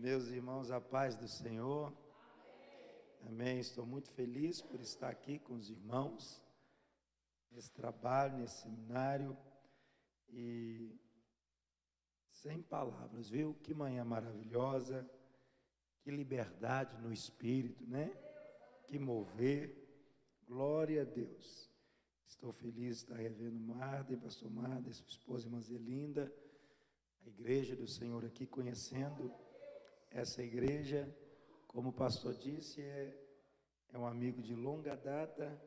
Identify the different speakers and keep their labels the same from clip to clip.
Speaker 1: Meus irmãos, a paz do Senhor. Amém. Estou muito feliz por estar aqui com os irmãos, nesse trabalho, nesse seminário. E sem palavras, viu? Que manhã maravilhosa, que liberdade no espírito, né? Que mover. Glória a Deus. Estou feliz de estar revendo Marden, pastor Marden, sua esposa, irmã Zelinda, a igreja do Senhor aqui, conhecendo essa igreja. Como o pastor disse, é um amigo de longa data.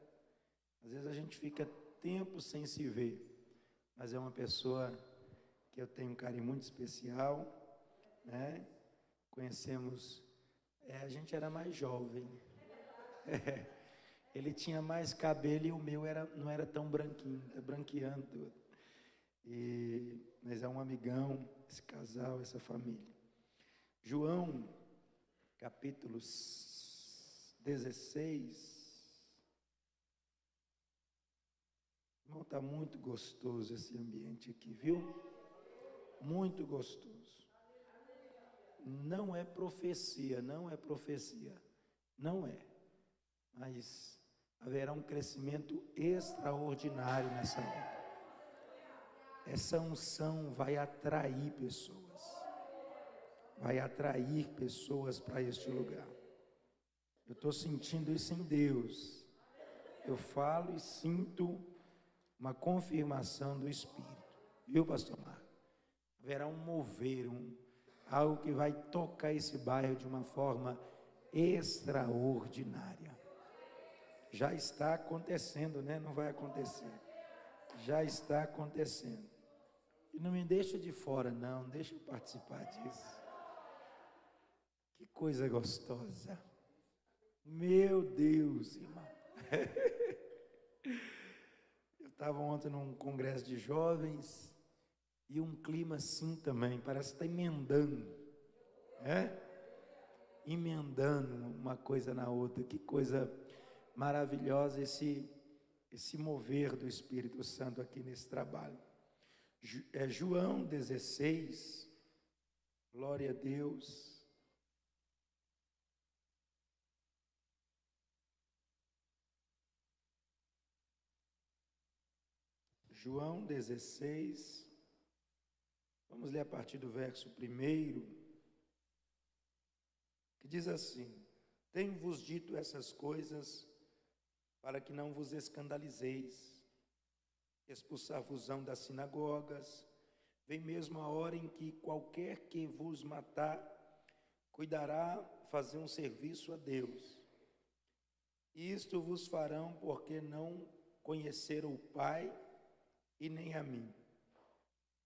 Speaker 1: Às vezes a gente fica tempo sem se ver, mas é uma pessoa que eu tenho um carinho muito especial, né? Conhecemos, a gente era mais jovem, ele tinha mais cabelo e o meu não era tão branquinho, está branqueando tudo. Mas é um amigão, esse casal, essa família. João, capítulo 16. Irmão, está muito gostoso esse ambiente aqui, viu? Muito gostoso. Não é profecia, não é. Mas haverá um crescimento extraordinário nessa obra. Essa unção vai atrair pessoas para este lugar. Eu estou sentindo isso em Deus. Eu falo e sinto uma confirmação do Espírito. Viu, pastor Marcos? Haverá um mover, algo que vai tocar esse bairro de uma forma extraordinária. Já está acontecendo, né? Não vai acontecer. Já está acontecendo. E não me deixa de fora, não. Deixa eu participar disso. Que coisa gostosa. Meu Deus, irmão. Eu estava ontem num congresso de jovens e um clima assim também, parece que está emendando, emendando uma coisa na outra. Que coisa maravilhosa esse mover do Espírito Santo aqui nesse trabalho. João 16, glória a Deus. João 16, vamos ler a partir do verso 1, que diz assim: Tenho-vos dito essas coisas para que não vos escandalizeis. Expulsar-vos-ão das sinagogas. Vem mesmo a hora em que qualquer que vos matar cuidará fazer um serviço a Deus. E isto vos farão porque não conheceram o Pai e nem a mim.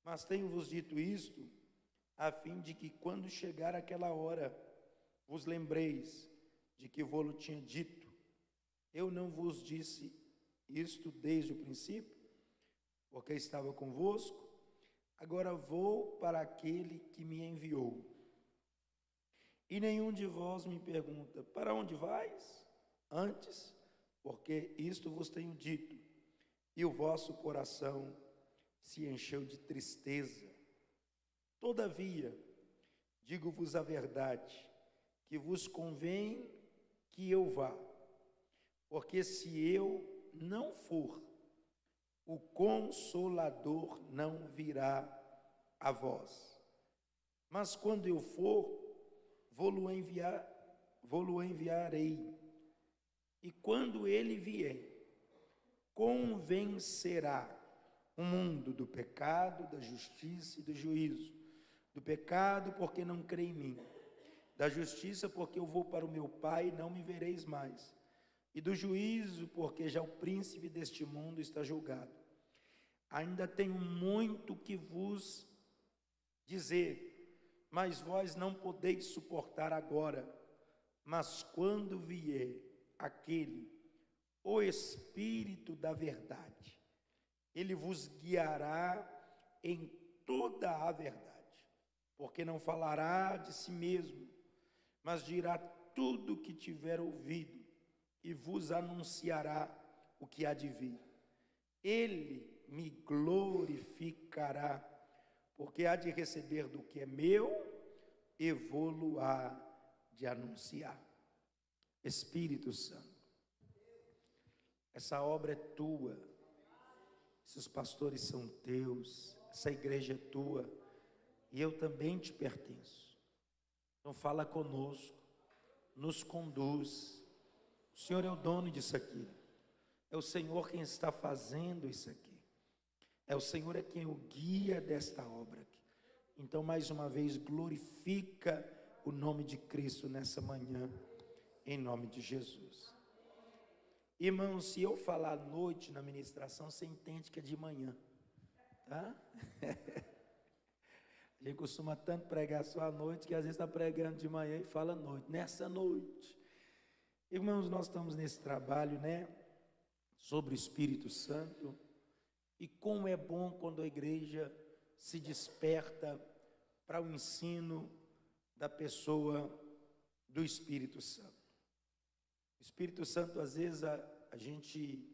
Speaker 1: Mas tenho-vos dito isto, a fim de que quando chegar aquela hora, vos lembreis de que vou-lo tinha dito. Eu não vos disse isto desde o princípio, porque estava convosco. Agora vou para aquele que me enviou. E nenhum de vós me pergunta: para onde vais? Antes, porque isto vos tenho dito, e o vosso coração se encheu de tristeza. Todavia, digo-vos a verdade, que vos convém que eu vá, porque se eu não for, o Consolador não virá a vós. Mas quando eu for, vou-lo enviarei. E quando ele vier, convencerá o mundo do pecado, da justiça e do juízo. Do pecado, porque não crê em mim. Da justiça, porque eu vou para o meu Pai e não me vereis mais. E do juízo, porque já o príncipe deste mundo está julgado. Ainda tenho muito que vos dizer, mas vós não podeis suportar agora. Mas quando vier aquele, o Espírito da verdade, ele vos guiará em toda a verdade, porque não falará de si mesmo, mas dirá tudo o que tiver ouvido e vos anunciará o que há de vir. Ele me glorificará, porque há de receber do que é meu e vou-lo-á de anunciar. Espírito Santo, essa obra é tua, esses pastores são teus, essa igreja é tua, e eu também te pertenço. Então fala conosco, nos conduz. O Senhor é o dono disso aqui, é o Senhor quem está fazendo isso aqui, é o Senhor é quem o guia desta obra aqui. Então mais uma vez glorifica o nome de Cristo nessa manhã, em nome de Jesus. Irmãos, se eu falar à noite na ministração, você entende que é de manhã, tá? A gente costuma tanto pregar só à noite, que às vezes está pregando de manhã e fala à noite, nessa noite. Irmãos, nós estamos nesse trabalho, né, sobre o Espírito Santo, e como é bom quando a igreja se desperta para o ensino da pessoa do Espírito Santo. O Espírito Santo, às vezes, a gente,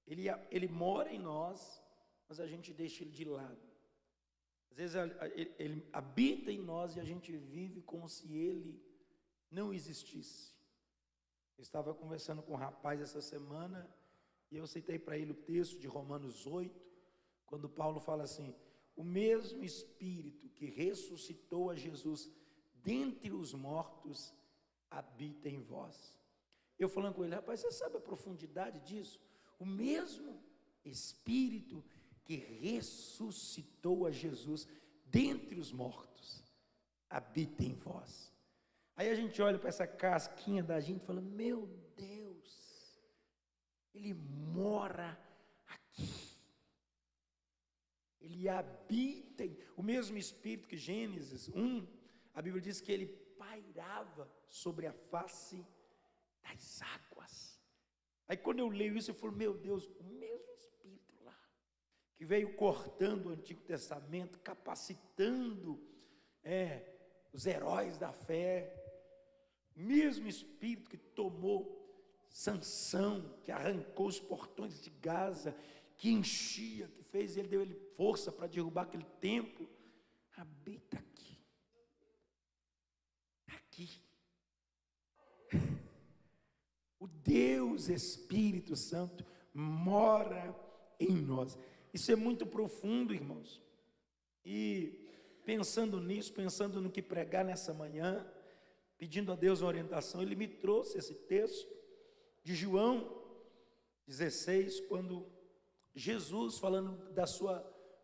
Speaker 1: ele mora em nós, mas a gente deixa ele de lado. Às vezes, ele habita em nós e a gente vive como se ele não existisse. Eu estava conversando com um rapaz essa semana, e eu citei para ele o texto de Romanos 8, quando Paulo fala assim: o mesmo Espírito que ressuscitou a Jesus dentre os mortos, habita em vós. Eu falando com ele, rapaz, você sabe a profundidade disso? O mesmo Espírito que ressuscitou a Jesus dentre os mortos, habita em vós. Aí a gente olha para essa casquinha da gente e fala, meu Deus, ele mora aqui. Ele habita, o mesmo Espírito que Gênesis 1, a Bíblia diz que ele pairava sobre a face das águas. Aí quando eu leio isso, eu falo, meu Deus, o mesmo Espírito lá, que veio cortando o Antigo Testamento, capacitando os heróis da fé, o mesmo Espírito que tomou Sansão, que arrancou os portões de Gaza, que enchia, que fez ele, deu ele força para derrubar aquele templo, habita aqui. Aqui. O Deus Espírito Santo mora em nós. Isso é muito profundo, irmãos. E pensando nisso, pensando no que pregar nessa manhã, pedindo a Deus uma orientação, ele me trouxe esse texto de João 16, quando Jesus falando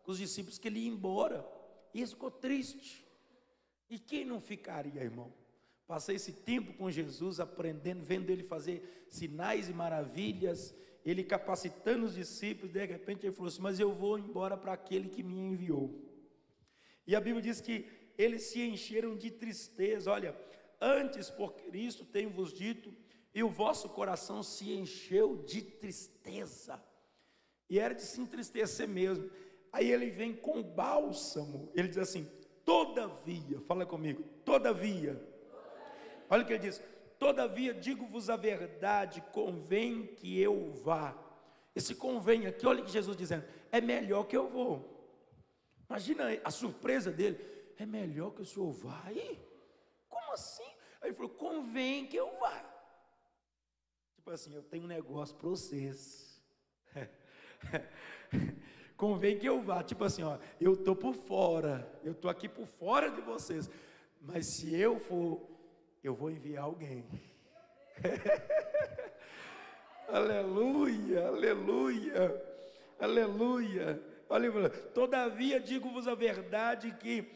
Speaker 1: com os discípulos que ele ia embora, e ele ficou triste. E quem não ficaria, irmão? Passei esse tempo com Jesus, aprendendo, vendo ele fazer sinais e maravilhas, ele capacitando os discípulos, de repente ele falou assim, mas eu vou embora para aquele que me enviou. E a Bíblia diz que eles se encheram de tristeza. Olha, antes por Cristo tenho-vos dito, e o vosso coração se encheu de tristeza. E era de se entristecer mesmo. Aí ele vem com bálsamo, ele diz assim, todavia, fala comigo, todavia. Olha o que ele diz, todavia digo-vos a verdade, convém que eu vá. Esse convém aqui, olha o que Jesus dizendo, é melhor que eu vou. Imagina a surpresa dele, é melhor que o senhor vá? Aí, como assim? Aí ele falou, convém que eu vá. Tipo assim, eu tenho um negócio para vocês. Convém que eu vá, tipo assim, ó, eu estou por fora, eu estou aqui por fora de vocês, mas se eu for, eu vou enviar alguém. Aleluia, aleluia, aleluia. Olha, todavia digo-vos a verdade que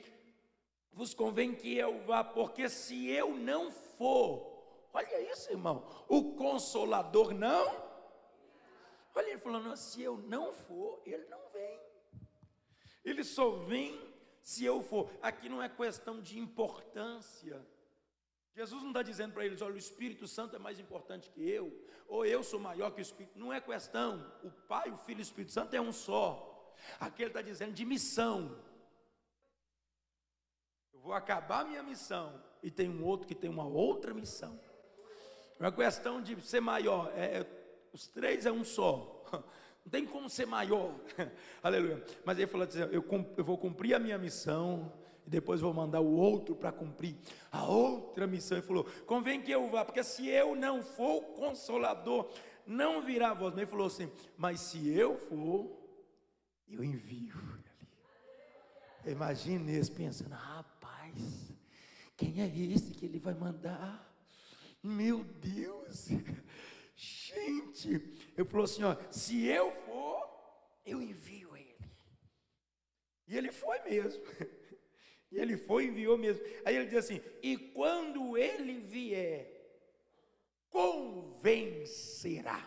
Speaker 1: vos convém que eu vá, porque se eu não for, olha isso, irmão, o Consolador não. Olha ele falando, se eu não for, ele não vem. Ele só vem se eu for. Aqui não é questão de importância. Jesus não está dizendo para eles, olha, o Espírito Santo é mais importante que eu, ou eu sou maior que o Espírito. Não é questão. O Pai, o Filho e o Espírito Santo é um só. Aqui ele está dizendo de missão. Eu vou acabar a minha missão e tem um outro que tem uma outra missão. Não é questão de ser maior, os três é um só, não tem como ser maior, aleluia. Mas ele falou assim, eu vou cumprir a minha missão, e depois vou mandar o outro para cumprir a outra missão. Ele falou: convém que eu vá, porque se eu não for, o Consolador não virá a vós. Mas ele falou assim: mas se eu for, eu envio. Imagine eles pensando: rapaz, quem é esse que ele vai mandar? Meu Deus, gente. Ele falou assim: ó, se eu for, eu envio ele. E ele foi mesmo. E ele foi e enviou mesmo. Aí ele diz assim: e quando ele vier, convencerá.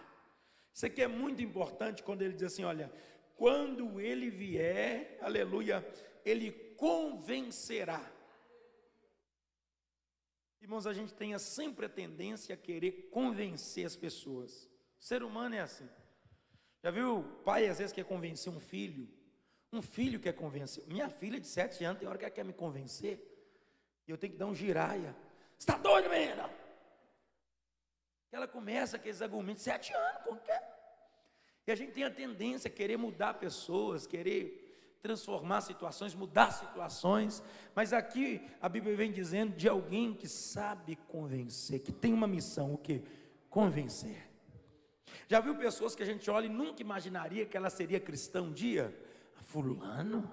Speaker 1: Isso aqui é muito importante quando ele diz assim: olha, quando ele vier, aleluia, ele convencerá. Irmãos, a gente tem sempre a tendência a querer convencer as pessoas. O ser humano é assim. Já viu o pai às vezes quer convencer um filho? Um filho quer convencer. Minha filha de 7 anos, tem hora que ela quer me convencer, e eu tenho que dar um giraia. Você está doido, menina? Ela começa aqueles argumentos, 7 anos, como que é? E a gente tem a tendência a querer mudar pessoas, querer transformar situações, mudar situações. Mas aqui a Bíblia vem dizendo de alguém que sabe convencer, que tem uma missão, o quê? Convencer. Já viu pessoas que a gente olha e nunca imaginaria que ela seria cristã um dia? Fulano.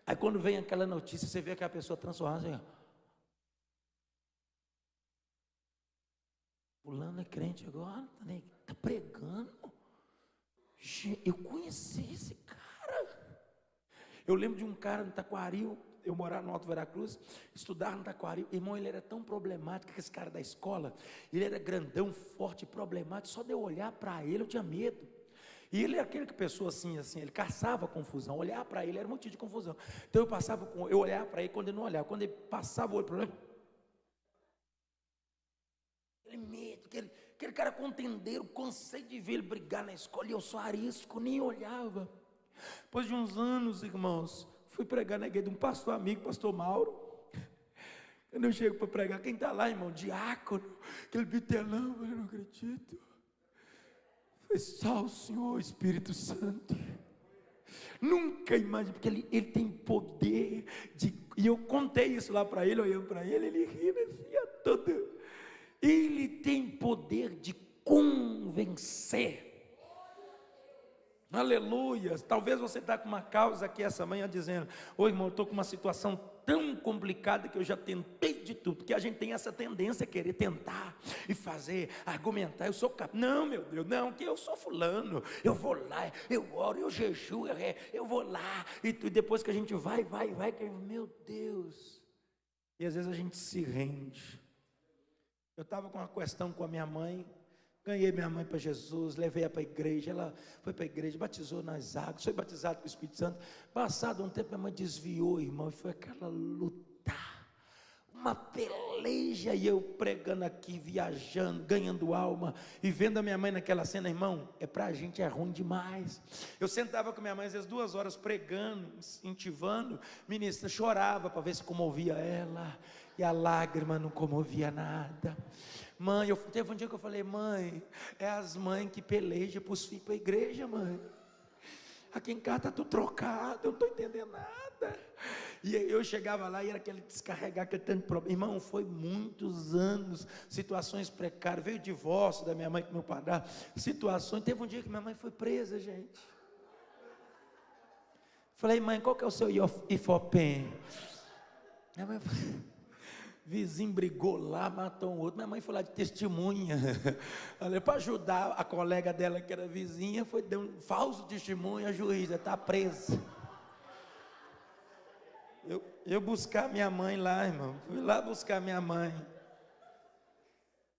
Speaker 1: Aí quando vem aquela notícia, você vê aquela pessoa transformada assim: fulano é crente agora, está pregando. Eu conheci esse cara. Eu lembro de um cara no Taquaril, eu morava no Alto Veracruz, estudava no Taquaril. Irmão, ele era tão problemático, que esse cara da escola, ele era grandão, forte, problemático. Só de eu olhar para ele, eu tinha medo. E ele era aquele que pessoa assim, ele caçava confusão. Olhar para ele era um motivo de confusão. Então eu olhava para ele quando ele não olhava. Quando ele passava o olho para ele, aquele medo, aquele cara contendeiro, cansei de ver ele brigar na escola, e eu só arisco, nem olhava. Depois de uns anos, irmãos, fui pregar na igreja de um pastor amigo, pastor Mauro. Quando eu chego para pregar, quem está lá, irmão? Diácono, aquele bitelão, eu não acredito. Foi só o Senhor, Espírito Santo. Nunca imagine, porque ele tem poder de. E eu contei isso lá para ele, olhando para ele, ele rindo assim, a todo. Ele tem poder de convencer. Aleluia. Talvez você está com uma causa aqui essa manhã dizendo: ô irmão, eu estou com uma situação tão complicada que eu já tentei de tudo. Porque a gente tem essa tendência a querer tentar e fazer, argumentar. Eu sou capaz. Não, meu Deus, não, que eu sou fulano. Eu vou lá, eu oro, eu jejuo, eu vou lá. E depois que a gente vai, meu Deus. E às vezes a gente se rende. Eu estava com uma questão com a minha mãe. Ganhei minha mãe para Jesus, levei-a para a igreja, ela foi para a igreja, batizou nas águas, foi batizado com o Espírito Santo. Passado um tempo, minha mãe desviou, irmão, e foi aquela luta, uma peleja, e eu pregando aqui, viajando, ganhando alma, e vendo a minha mãe naquela cena. Irmão, para a gente é ruim demais. Eu sentava com minha mãe às vezes 2 horas pregando, incentivando, ministra, chorava para ver se comovia ela, e a lágrima não comovia nada. Mãe, teve um dia que eu falei: mãe, é as mães que pelejam para os filhos para a igreja, mãe. Aqui em casa está tudo trocado, eu não estou entendendo nada. E eu chegava lá e era aquele descarregar, aquele tanto problema. Irmão, foi muitos anos, situações precárias. Veio o divórcio da minha mãe com meu padrasto, situações. Teve um dia que minha mãe foi presa, gente. Falei: mãe, qual que é o seu IFOPEM? Minha mãe falou: vizinho brigou lá, matou um outro. Minha mãe foi lá de testemunha, para ajudar a colega dela que era vizinha, deu um falso testemunho, a juíza está presa. Eu buscar minha mãe lá, irmão, fui lá buscar minha mãe.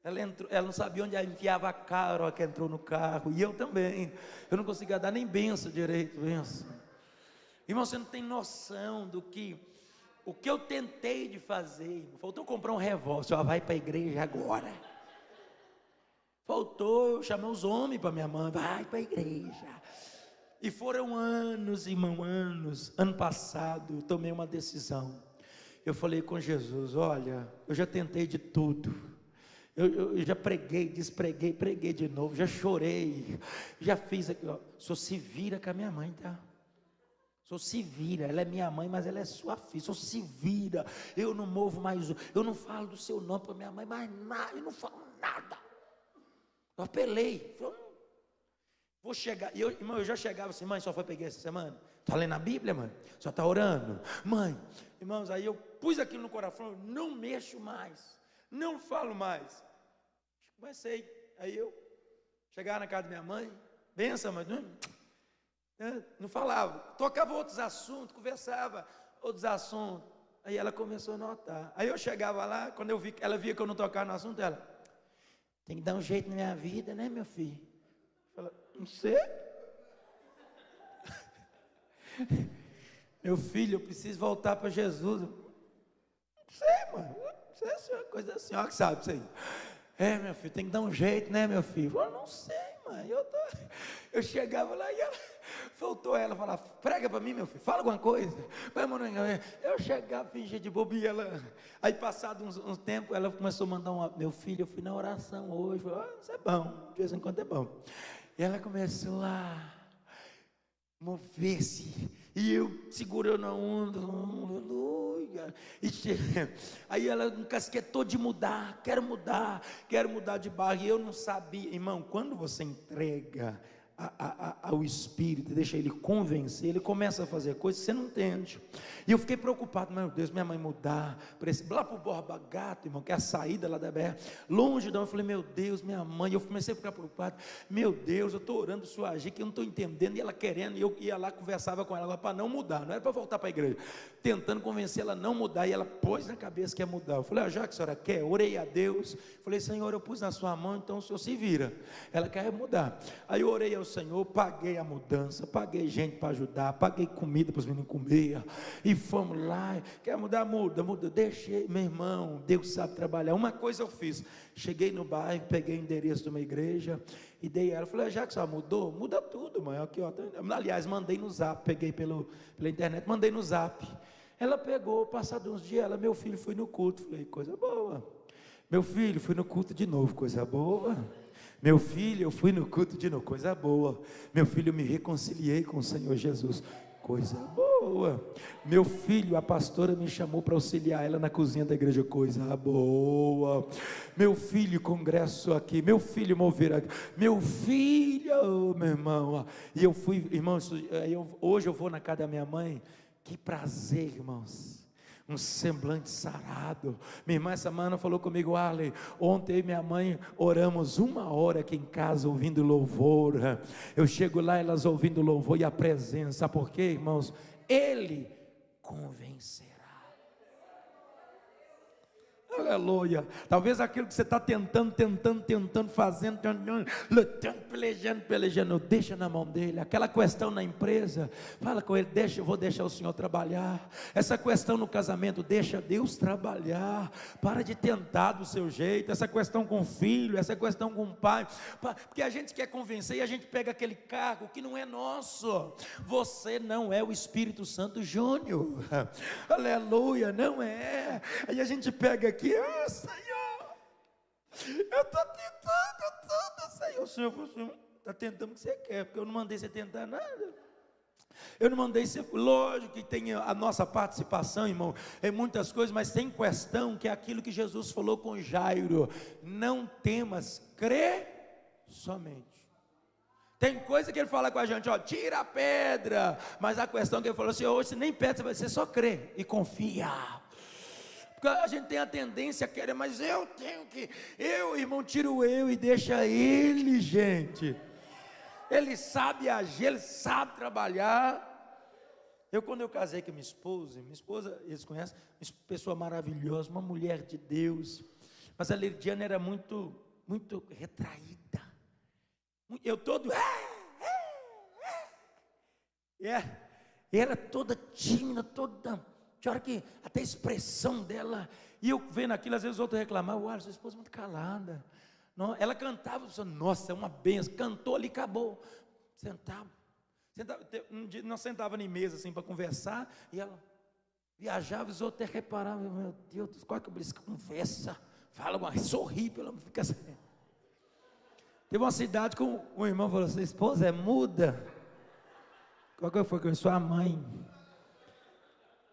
Speaker 1: Ela não sabia onde ela enfiava a cara, a hora que entrou no carro, e eu também. Eu não conseguia dar nem benção direito, benção. Irmão, você não tem noção do que o que eu tentei de fazer. Faltou comprar um revólver, só vai para a igreja agora. Faltou eu chamar os homens para minha mãe, vai para a igreja. E foram anos, irmão, anos. Ano passado eu tomei uma decisão. Eu falei com Jesus: olha, eu já tentei de tudo. Eu já preguei, despreguei, preguei de novo, já chorei, já fiz aqui, ó. Só se vira com a minha mãe, tá? Senhor, se vira, ela é minha mãe, mas ela é sua filha. Senhor, se vira, eu não movo mais, eu não falo do seu nome para minha mãe, mais nada, eu não falo nada. Eu apelei, vou chegar, irmão, eu já chegava assim, mãe, só foi peguei essa semana? Está lendo a Bíblia, mãe? Só está orando? Mãe, irmãos, aí eu pus aquilo no coração, não mexo mais, não falo mais. Comecei, aí eu chegava na casa da minha mãe, benção, mãe, não falava, tocava outros assuntos, conversava outros assuntos. Aí ela começou a notar. Aí eu chegava lá, quando ela via que eu não tocava no assunto, ela, tem que dar um jeito na minha vida, né, meu filho? Eu falei, não sei. Meu filho, eu preciso voltar para Jesus. Não sei, mano, não sei se é uma coisa da senhora que sabe isso aí. Meu filho, tem que dar um jeito, né, meu filho? Eu falei, não sei, mãe, eu chegava lá e ela, faltou ela falar, prega para mim, meu filho, fala alguma coisa. Eu chegava, fingia de bobo e ela, aí passado uns tempos, ela começou a mandar meu filho, eu fui na oração hoje, falei, isso é bom, de vez em quando é bom. E ela começou a mover-se, e eu segurando a onda, aleluia, aí ela encasquetou de mudar, quero mudar de barra, e eu não sabia, irmão, quando você entrega ao Espírito, deixa ele convencer, ele começa a fazer coisas que você não entende, e eu fiquei preocupado, meu Deus, minha mãe mudar, lá para o Borba Gato, irmão, que é a saída lá da BR, longe de onde, eu falei, meu Deus, minha mãe, eu comecei a ficar preocupado, meu Deus, eu estou orando para o senhor agir, que eu não estou entendendo, e ela querendo, e eu ia lá, conversava com ela, para não mudar, não era para voltar para a igreja, tentando convencer ela a não mudar, e ela pôs na cabeça que ia mudar, eu falei, já que a senhora quer, orei a Deus, falei, Senhor, eu pus na sua mão, então o senhor se vira, ela quer mudar, aí eu orei ao Senhor, paguei a mudança, paguei gente para ajudar, paguei comida para os meninos comer, e fomos lá, quer mudar, muda, deixei, meu irmão, Deus sabe trabalhar, uma coisa eu fiz, cheguei no bairro, peguei o endereço de uma igreja, e dei ela, falei, já que você mudou, muda tudo, mãe, aqui, ó, aliás, mandei no zap, peguei pela internet, mandei no zap, ela pegou, passado uns dias, meu filho foi no culto, falei, coisa boa, meu filho, fui no culto de novo, coisa boa, meu filho, eu fui no culto de novo, coisa boa, meu filho, eu me reconciliei com o Senhor Jesus, coisa boa, meu filho, a pastora me chamou para auxiliar ela na cozinha da igreja, coisa boa, meu filho, congresso aqui, meu filho, mover aqui, meu filho, meu irmão, e eu fui, irmãos, hoje eu vou na casa da minha mãe, que prazer, irmãos, um semblante sarado. Minha irmã essa semana falou comigo, Arley, ontem eu e minha mãe oramos 1 hora aqui em casa ouvindo louvor, eu chego lá, elas ouvindo louvor e a presença, sabe por quê, irmãos? Ele convencerá. Aleluia, talvez aquilo que você está tentando, fazendo, lutando, pelejando, deixa na mão dele, aquela questão na empresa, fala com ele, eu vou deixar o Senhor trabalhar, essa questão no casamento, deixa Deus trabalhar, para de tentar do seu jeito, essa questão com o filho, essa questão com o pai, porque a gente quer convencer e a gente pega aquele cargo que não é nosso, você não é o Espírito Santo Júnior, aleluia, não é, aí a gente pega aqui, Senhor, eu estou tentando tudo, Senhor, o Senhor está tentando o que você quer, porque eu não mandei você tentar nada, eu não mandei você, lógico que tem a nossa participação, irmão, em muitas coisas, mas tem questão, que é aquilo que Jesus falou com Jairo, não temas, crê somente, tem coisa que ele fala com a gente, tira a pedra, mas a questão que ele falou assim, hoje nem pedra, você só crê e confia, porque a gente tem a tendência a querer, mas irmão, tira o eu e deixa ele, gente, ele sabe agir, ele sabe trabalhar. Quando eu casei com minha esposa, eles conhecem, uma pessoa maravilhosa, uma mulher de Deus, mas a Lidiana era muito retraída, eu todo, era toda tímida, tinha hora que até a expressão dela, e eu vendo aquilo, às vezes outro reclamava, uau, sua esposa é muito calada, não, ela cantava, nossa, é uma benção, cantou ali, acabou, sentava, um dia nós sentava em mesa assim para conversar, e ela viajava, os outros até reparavam, meu Deus, qual que é conversa, fala, sorri, pelo menos fica assim. Teve uma cidade com um irmão falou assim, esposa é muda, Foi com sua mãe.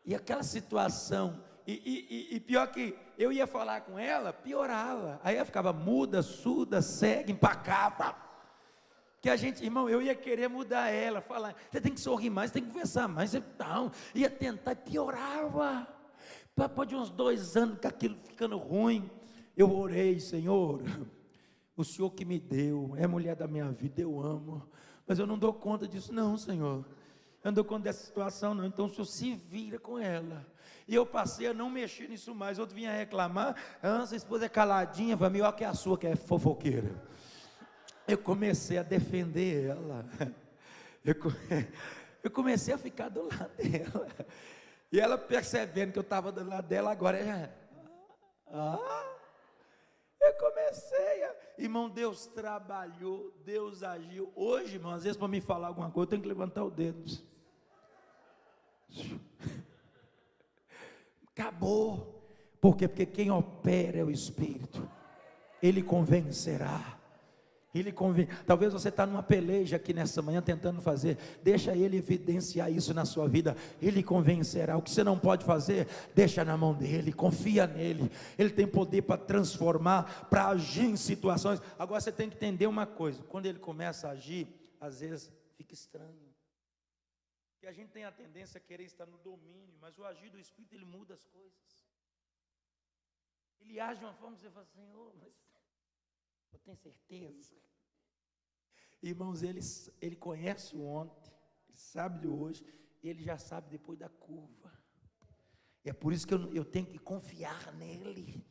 Speaker 1: E aquela situação, e pior que eu ia falar com ela, piorava. Aí ela ficava muda, surda, cega, empacava. Que a gente, irmão, eu ia querer mudar ela, falar, você tem que sorrir mais, tem que conversar mais, você não, ia tentar, piorava. Depois de uns 2 anos, com aquilo ficando ruim, eu orei, Senhor, o Senhor que me deu, é a mulher da minha vida, eu amo, mas eu não dou conta disso não, Senhor, eu não dou conta dessa situação não, então o Senhor se vira com ela. E eu passei a não mexer nisso mais. Outro vinha reclamar, sua esposa é caladinha, vai melhor que a sua, que é fofoqueira. Eu comecei a defender ela, eu comecei a ficar do lado dela, e ela percebendo que eu estava do lado dela, agora eu comecei irmão, Deus trabalhou, Deus agiu. Hoje, irmão, às vezes para me falar alguma coisa, eu tenho que levantar o dedo. Acabou. Por quê? Porque quem opera é o Espírito. Ele convencerá. Talvez você está numa peleja aqui nessa manhã tentando fazer, deixa Ele evidenciar isso na sua vida, Ele convencerá. O que você não pode fazer, deixa na mão dEle, confia nele, Ele tem poder para transformar, para agir em situações. Agora você tem que entender uma coisa, quando Ele começa a agir, às vezes fica estranho, porque a gente tem a tendência a querer estar no domínio, mas o agir do Espírito, Ele muda as coisas, Ele age de uma forma que você fala, Senhor, mas eu tenho certeza. Irmãos, ele conhece o ontem, ele sabe de hoje, e ele já sabe depois da curva. E é por isso que eu tenho que confiar nele.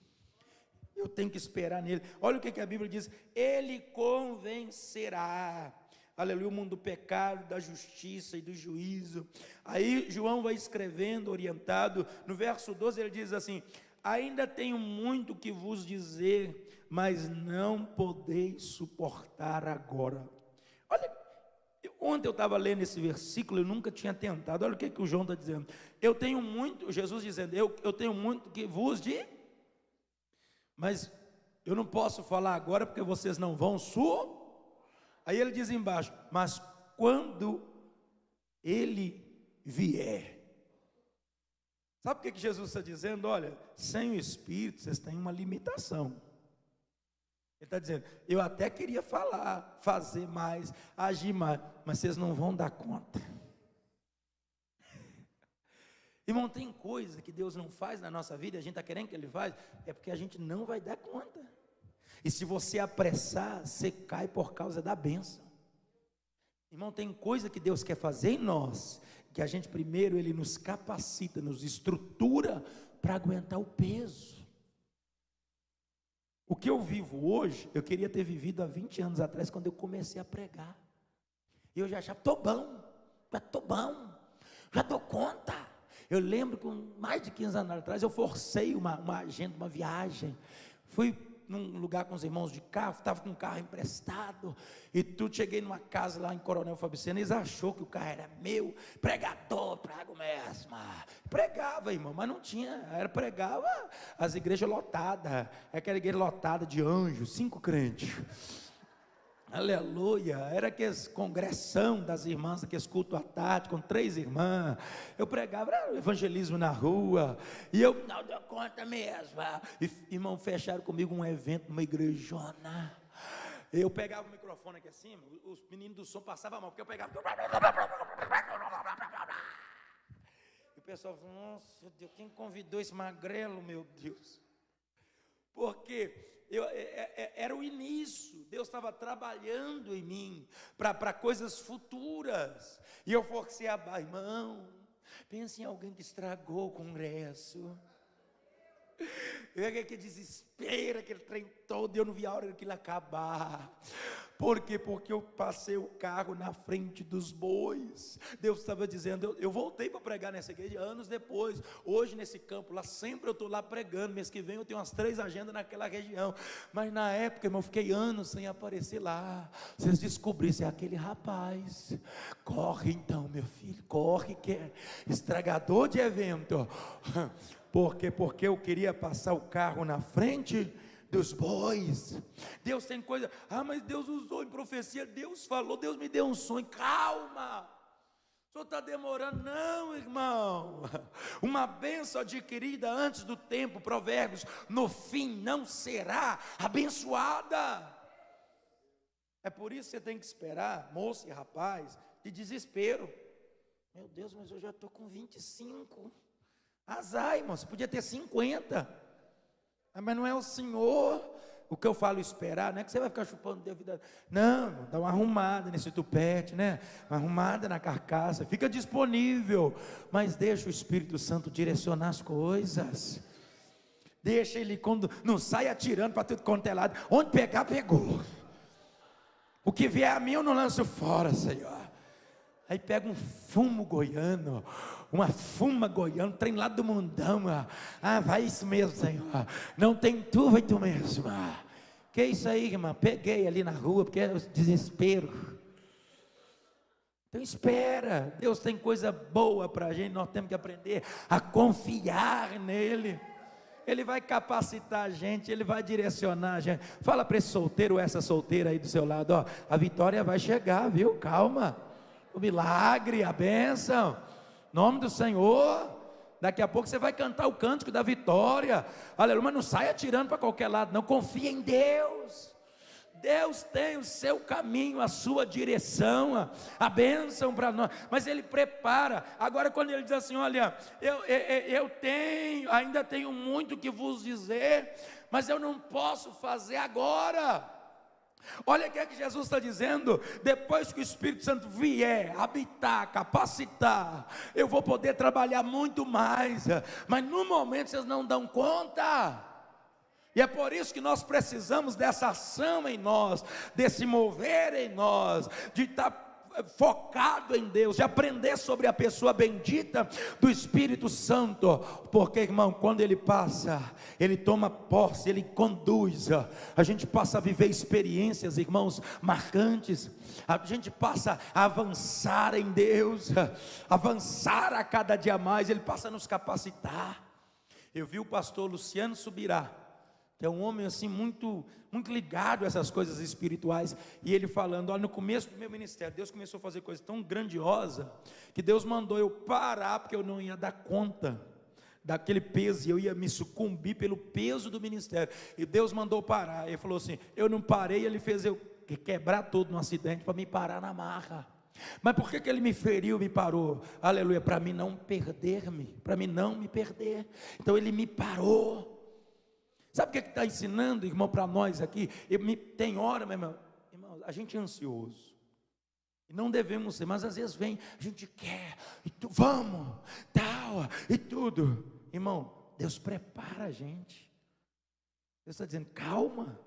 Speaker 1: Eu tenho que esperar nele. Olha o que a Bíblia diz: ele convencerá. Aleluia, o mundo do pecado, da justiça e do juízo. Aí João vai escrevendo, orientado. No verso 12 ele diz assim: ainda tenho muito que vos dizer, mas não podeis suportar agora. Olha, ontem eu estava lendo esse versículo, eu nunca tinha tentado. Olha o que o João está dizendo. Eu tenho muito, Jesus dizendo, eu tenho muito que vos dizer, mas eu não posso falar agora, porque vocês não vão Aí ele diz embaixo, mas quando ele vier. Sabe o que Jesus está dizendo? Olha, sem o Espírito vocês têm uma limitação. Ele está dizendo, eu até queria falar, fazer mais, agir mais, mas vocês não vão dar conta. Irmão, tem coisa que Deus não faz na nossa vida, a gente está querendo que Ele faz, é porque a gente não vai dar conta. E se você apressar, você cai por causa da bênção. Irmão, tem coisa que Deus quer fazer em nós, que a gente primeiro, Ele nos capacita, nos estrutura para aguentar o peso. O que eu vivo hoje, eu queria ter vivido há 20 anos atrás, quando eu comecei a pregar. E eu já achava, estou bom, já dou conta. Eu lembro que mais de 15 anos atrás, eu forcei uma agenda, uma viagem. Fui num lugar com os irmãos de carro, estava com um carro emprestado, e cheguei numa casa lá em Coronel Fabriciano, eles achou que o carro era meu, pregador, prego mesmo, pregava, irmão, mas não tinha, pregava as igrejas lotadas, aquela igreja lotada de anjos, 5 crentes, aleluia, era aqueles congressão das irmãs, aqueles culto à tarde, com 3 irmãs, eu pregava, era evangelismo na rua, e eu não dou conta mesmo, e irmão, fecharam comigo um evento, numa igrejona, eu pegava o microfone aqui acima, os meninos do som passavam a mão, porque eu pegava, e o pessoal falou, nossa Deus, quem convidou esse magrelo, meu Deus, porque era o início, Deus estava trabalhando em mim, para coisas futuras, e eu forcei a barra, irmão, pense em alguém que estragou o congresso, que desespero, aquele trem todo, eu não vi a hora daquilo acabar. Por quê? Porque eu passei o carro na frente dos bois. Deus estava dizendo, eu voltei para pregar nessa igreja anos depois, hoje nesse campo, lá sempre eu estou lá pregando, mês que vem eu tenho umas 3 agendas naquela região, mas na época, irmão, eu fiquei anos sem aparecer lá. Vocês descobrissem, é aquele rapaz, corre então meu filho, corre que é estragador de evento. Porque eu queria passar o carro na frente dos bois. Deus tem coisa, mas Deus usou em profecia, Deus falou, Deus me deu um sonho, calma, O senhor está demorando. Não, irmão. Uma bênção adquirida antes do tempo, Provérbios, no fim não será abençoada. É por isso que você tem que esperar, moço e rapaz, de desespero. Meu Deus, mas eu já estou com 25. Azar, irmão, você podia ter 50. Mas não é o Senhor. O que eu falo esperar, não é que você vai ficar chupando o dedo. Não, dá uma arrumada nesse tupete, né? Uma arrumada na carcaça, fica disponível. Mas deixa o Espírito Santo direcionar as coisas. Deixa ele, quando não sai atirando para tudo quanto é lado. Onde pegar, pegou. O que vier a mim eu não lanço fora, Senhor. Aí pega um fumo goiano, uma fuma goiana, trem lá do mundão. Vai isso mesmo, Senhor. Não tem tu, vai tu mesmo. Que isso aí, irmã? Peguei ali na rua, porque é o desespero. Então espera. Deus tem coisa boa para a gente. Nós temos que aprender a confiar nele. Ele vai capacitar a gente, ele vai direcionar a gente. Fala para esse solteiro ou essa solteira aí do seu lado, ó, a vitória vai chegar, viu? Calma. O milagre, a bênção, nome do Senhor. Daqui a pouco você vai cantar o cântico da vitória, aleluia. Mas não saia atirando para qualquer lado, não. Confia em Deus. Deus tem o seu caminho, a sua direção, a bênção para nós, mas Ele prepara. Agora quando Ele diz assim, olha, eu ainda tenho muito que vos dizer, mas eu não posso fazer agora. Olha o que é que Jesus está dizendo: depois que o Espírito Santo vier, habitar, capacitar, eu vou poder trabalhar muito mais, mas no momento vocês não dão conta. E é por isso que nós precisamos dessa ação em nós, desse mover em nós, de estar focado em Deus, de aprender sobre a pessoa bendita do Espírito Santo, porque, irmão, quando Ele passa, Ele toma posse, Ele conduz, a gente passa a viver experiências, irmãos, marcantes, a gente passa a avançar em Deus, avançar a cada dia mais, Ele passa a nos capacitar. Eu vi o pastor Luciano Subirá, que é um homem assim muito ligado a essas coisas espirituais, e ele falando, olha, no começo do meu ministério, Deus começou a fazer coisa tão grandiosa, que Deus mandou eu parar, porque eu não ia dar conta daquele peso, e eu ia me sucumbir pelo peso do ministério, e Deus mandou parar. Ele falou assim, eu não parei, Ele fez eu quebrar todo no acidente, para me parar na marra. Mas por que Ele me feriu, me parou? Aleluia, para mim não perder-me, para mim não me perder. Então Ele me parou. Sabe o que está ensinando, irmão, para nós aqui? Tem hora, meu irmão, a gente é ansioso, e não devemos ser, mas às vezes vem, a gente quer, vamos, tal, e tudo. Irmão, Deus prepara a gente. Deus está dizendo, calma,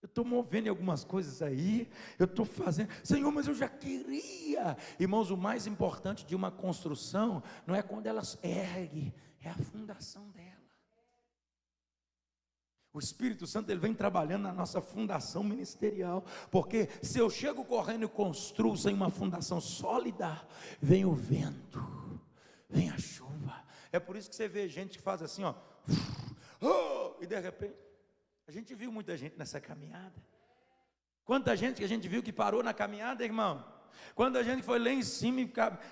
Speaker 1: eu estou movendo em algumas coisas aí, eu estou fazendo, Senhor, mas eu já queria. Irmãos, o mais importante de uma construção, não é quando ela ergue, é a fundação dela. O Espírito Santo, ele vem trabalhando na nossa fundação ministerial, porque se eu chego correndo e construo sem uma fundação sólida, vem o vento, vem a chuva. É por isso que você vê gente que faz assim, ó, e de repente, a gente viu muita gente nessa caminhada. Quanta gente que a gente viu que parou na caminhada, irmão? Quando a gente foi lá em cima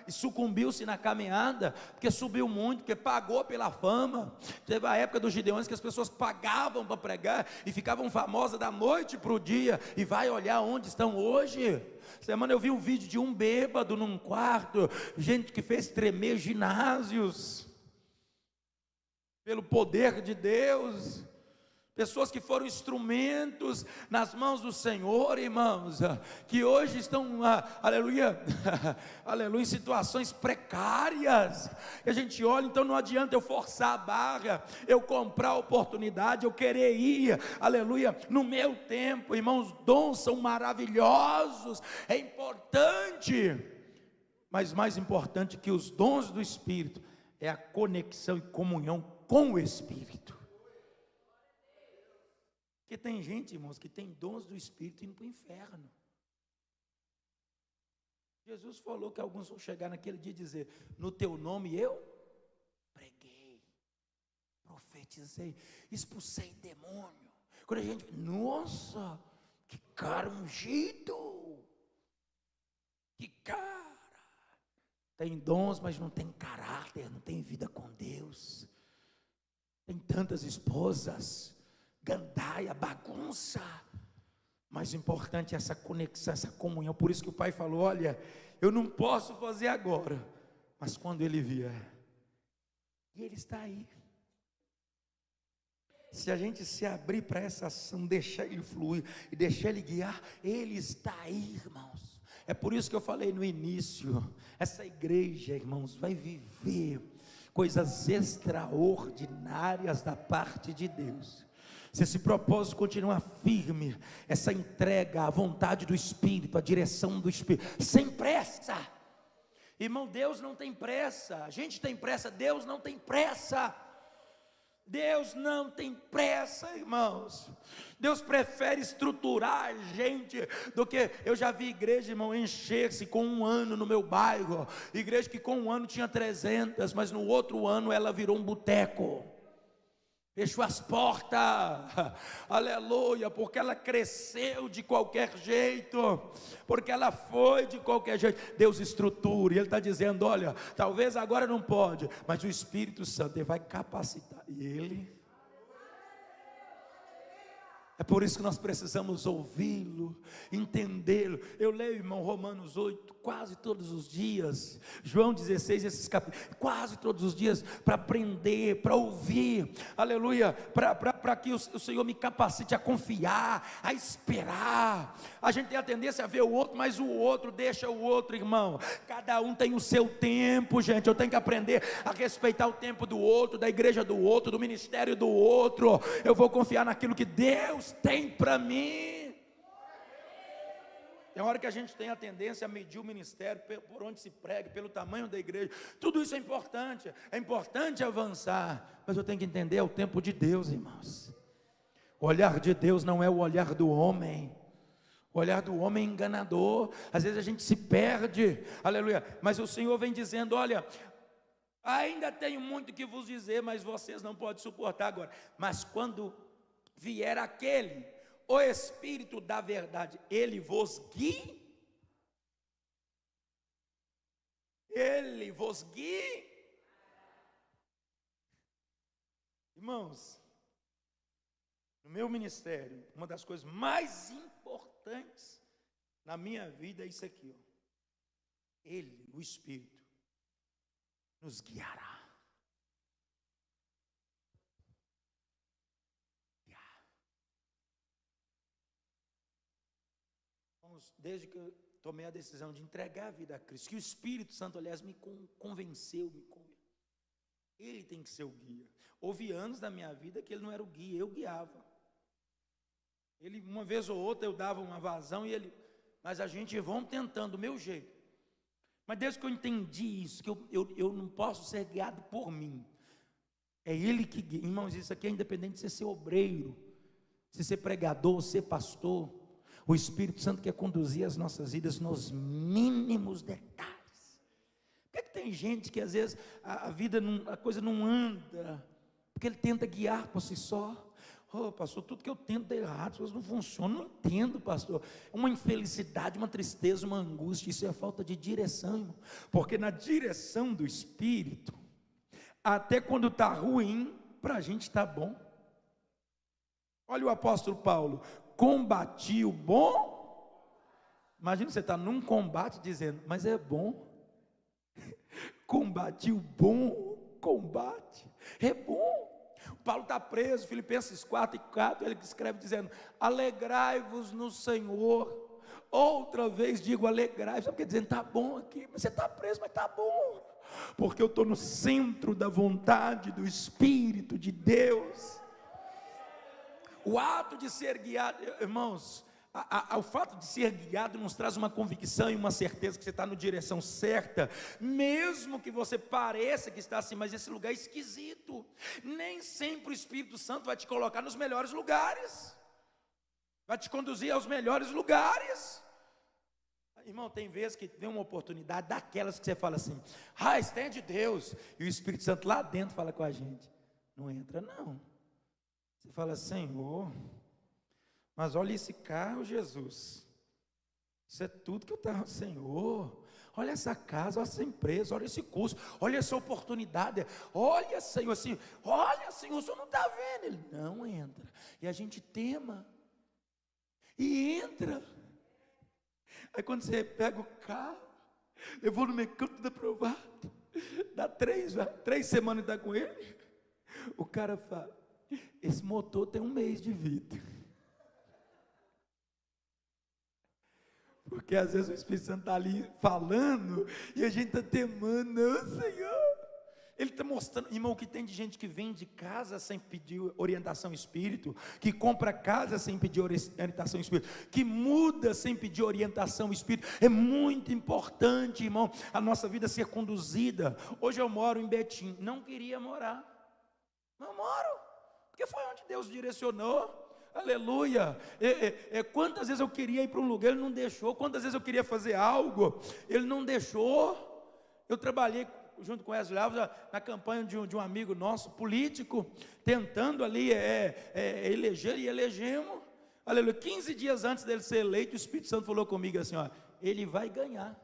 Speaker 1: e sucumbiu-se na caminhada, porque subiu muito, porque pagou pela fama. Teve a época dos Gideões que as pessoas pagavam para pregar e ficavam famosas da noite para o dia, e vai olhar onde estão hoje. Semana eu vi um vídeo de um bêbado num quarto, gente que fez tremer ginásios, pelo poder de Deus. Pessoas que foram instrumentos nas mãos do Senhor, irmãos, que hoje estão, aleluia, aleluia, em situações precárias. E a gente olha, então não adianta eu forçar a barra, eu comprar a oportunidade, eu querer ir, aleluia, no meu tempo. Irmãos, dons são maravilhosos, é importante, mas mais importante que os dons do Espírito é a conexão e comunhão com o Espírito. Porque tem gente, irmãos, que tem dons do Espírito indo para o inferno. Jesus falou que alguns vão chegar naquele dia e dizer, no teu nome eu preguei, profetizei, expulsei demônio. Quando a gente, nossa, que cara ungido, que cara. tem dons, mas não tem caráter, não tem vida com Deus. Tem tantas esposas, gandaia, bagunça. Mais importante é essa conexão, essa comunhão. Por isso que o pai falou: olha, eu não posso fazer agora, mas quando ele vier, e ele está aí. Se a gente se abrir para essa ação, deixar ele fluir e deixar ele guiar, ele está aí, irmãos. É por isso que eu falei no início, essa igreja, irmãos, vai viver coisas extraordinárias da parte de Deus. Se esse propósito continuar firme, essa entrega à vontade do Espírito, à direção do Espírito, sem pressa. Irmão, Deus não tem pressa, a gente tem pressa, Deus não tem pressa. Deus não tem pressa, irmãos. Deus prefere estruturar a gente do que... Eu já vi igreja, irmão, encher-se com 1 ano no meu bairro. Igreja que com 1 ano tinha 300, mas no outro ano ela virou um boteco. Fechou as portas, aleluia, porque ela cresceu de qualquer jeito, porque ela foi de qualquer jeito. Deus estrutura, e Ele está dizendo: olha, talvez agora não pode, mas o Espírito Santo, Ele vai capacitar, e Ele... É por isso que nós precisamos ouvi-lo, entendê-lo. Eu leio, irmão, Romanos 8, quase todos os dias, João 16, esses capítulos, quase todos os dias, para aprender, para ouvir, aleluia, para que o Senhor me capacite a confiar, a esperar. A gente tem a tendência a ver o outro, mas o outro deixa o outro, irmão. Cada um tem o seu tempo, gente. Eu tenho que aprender a respeitar o tempo do outro, da igreja do outro, do ministério do outro. Eu vou confiar naquilo que Deus tem para mim. Tem hora que a gente tem a tendência a medir o ministério por onde se prega, pelo tamanho da igreja. Tudo isso é importante avançar, mas eu tenho que entender, é o tempo de Deus, irmãos. O olhar de Deus não é o olhar do homem. O olhar do homem é enganador. Às vezes a gente se perde, aleluia, mas o Senhor vem dizendo: olha, ainda tenho muito que vos dizer, mas vocês não podem suportar agora. Mas quando vier aquele, o Espírito da verdade, Ele vos guie. Ele vos guie. Irmãos, no meu ministério, uma das coisas mais importantes na minha vida é isso aqui, ó. Ele, o Espírito, nos guiará. Desde que eu tomei a decisão de entregar a vida a Cristo, que o Espírito Santo, aliás, me convenceu, Ele tem que ser o guia. Houve anos da minha vida que Ele não era o guia, eu guiava. Ele, uma vez ou outra, eu dava uma vazão e Ele... Mas a gente vamos tentando do meu jeito. Mas desde que eu entendi isso, que eu não posso ser guiado por mim, é Ele que guia. Irmãos, isso aqui é independente de você ser obreiro, de ser pregador, ser pastor. O Espírito Santo quer conduzir as nossas vidas nos mínimos detalhes. Por que tem gente que às vezes a coisa não anda? Porque ele tenta guiar por si só. Oh, pastor, tudo que eu tento dá errado, as coisas não funcionam. Não entendo, pastor. Uma infelicidade, uma tristeza, uma angústia, isso é a falta de direção, irmão. Porque na direção do Espírito, até quando está ruim, para a gente está bom. Olha o apóstolo Paulo: combati o bom. Imagina você estar num combate dizendo: mas é bom. Combati o bom combate, é bom. Paulo está preso, Filipenses 4:4, ele escreve dizendo: alegrai-vos no Senhor. Outra vez digo: alegrai-vos. Sabe o que é dizendo? Está bom aqui, mas você está preso, mas está bom, porque eu estou no centro da vontade do Espírito de Deus. O ato de ser guiado, irmãos, o fato de ser guiado nos traz uma convicção e uma certeza que você está na direção certa, mesmo que você pareça que está assim, mas esse lugar é esquisito. Nem sempre o Espírito Santo vai te colocar nos melhores lugares, vai te conduzir aos melhores lugares. Irmão, tem vezes que vem uma oportunidade daquelas que você fala assim: isso tem de Deus, e o Espírito Santo lá dentro fala com a gente: não entra não. Você fala: Senhor, mas olha esse carro, Jesus, isso é tudo que eu estava, Senhor, olha essa casa, olha essa empresa, olha esse curso, olha essa oportunidade, olha, Senhor, assim, olha, Senhor, o Senhor não está vendo. Ele, não entra. E a gente tema, e entra. Aí quando você pega o carro, levou no mecânico, tudo aprovado, dá 3 semanas e está com ele, o cara fala, esse motor tem 1 mês de vida. Porque às vezes o Espírito Santo está ali falando, e a gente está temando, não, Senhor. Ele está mostrando, irmão, que tem de gente que vem de casa sem pedir orientação espírito, que compra casa sem pedir orientação espírito, que muda sem pedir orientação espírito. É muito importante, irmão, a nossa vida ser conduzida. Hoje eu moro em Betim, não queria morar, não moro, porque foi onde Deus direcionou. Aleluia. Quantas vezes eu queria ir para um lugar, Ele não deixou. Quantas vezes eu queria fazer algo, Ele não deixou. Eu trabalhei junto com Wesley Alves na campanha de um amigo nosso, político, tentando ali eleger, e elegemos. Aleluia. 15 dias antes dele ser eleito, o Espírito Santo falou comigo assim, ó, ele vai ganhar.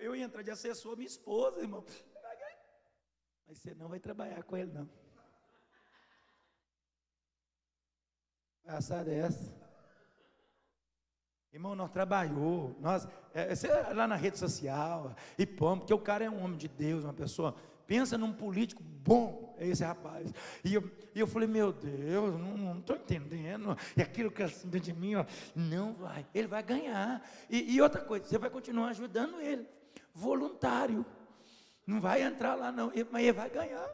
Speaker 1: Eu ia entrar de assessor, minha esposa, irmão. Mas você não vai trabalhar com ele, não. Passada essa. Irmão, nós trabalhou, você lá na rede social, e pô, porque o cara é um homem de Deus, uma pessoa, pensa num político bom, é esse rapaz. E eu falei, meu Deus, não estou entendendo, e aquilo que é assim dentro de mim, ó, não vai, ele vai ganhar. E outra coisa, você vai continuar ajudando ele, voluntário, não vai entrar lá não, mas ele vai ganhar.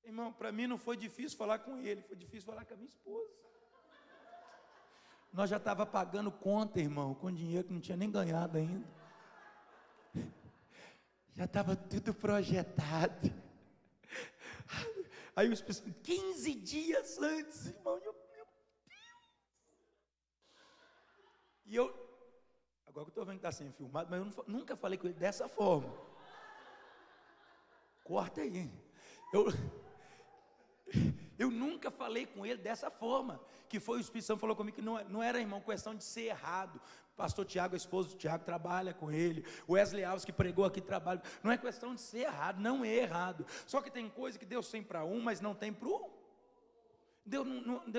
Speaker 1: Irmão, para mim não foi difícil falar com ele, foi difícil falar com a minha esposa. Nós já estava pagando conta, irmão, com dinheiro que não tinha nem ganhado ainda. Já estava tudo projetado. Aí os pessoal, 15 dias antes, irmão, meu Deus. E agora que eu estou vendo que está sendo filmado, mas eu nunca falei com ele dessa forma. Corta aí. Eu nunca falei com ele dessa forma, que foi o Espírito Santo que falou comigo, que não era, irmão, questão de ser errado. Pastor Tiago, a esposa do Tiago, trabalha com ele, o Wesley Alves que pregou aqui trabalha, não é questão de ser errado, não é errado, só que tem coisa que Deus tem para um, mas não tem para o Deus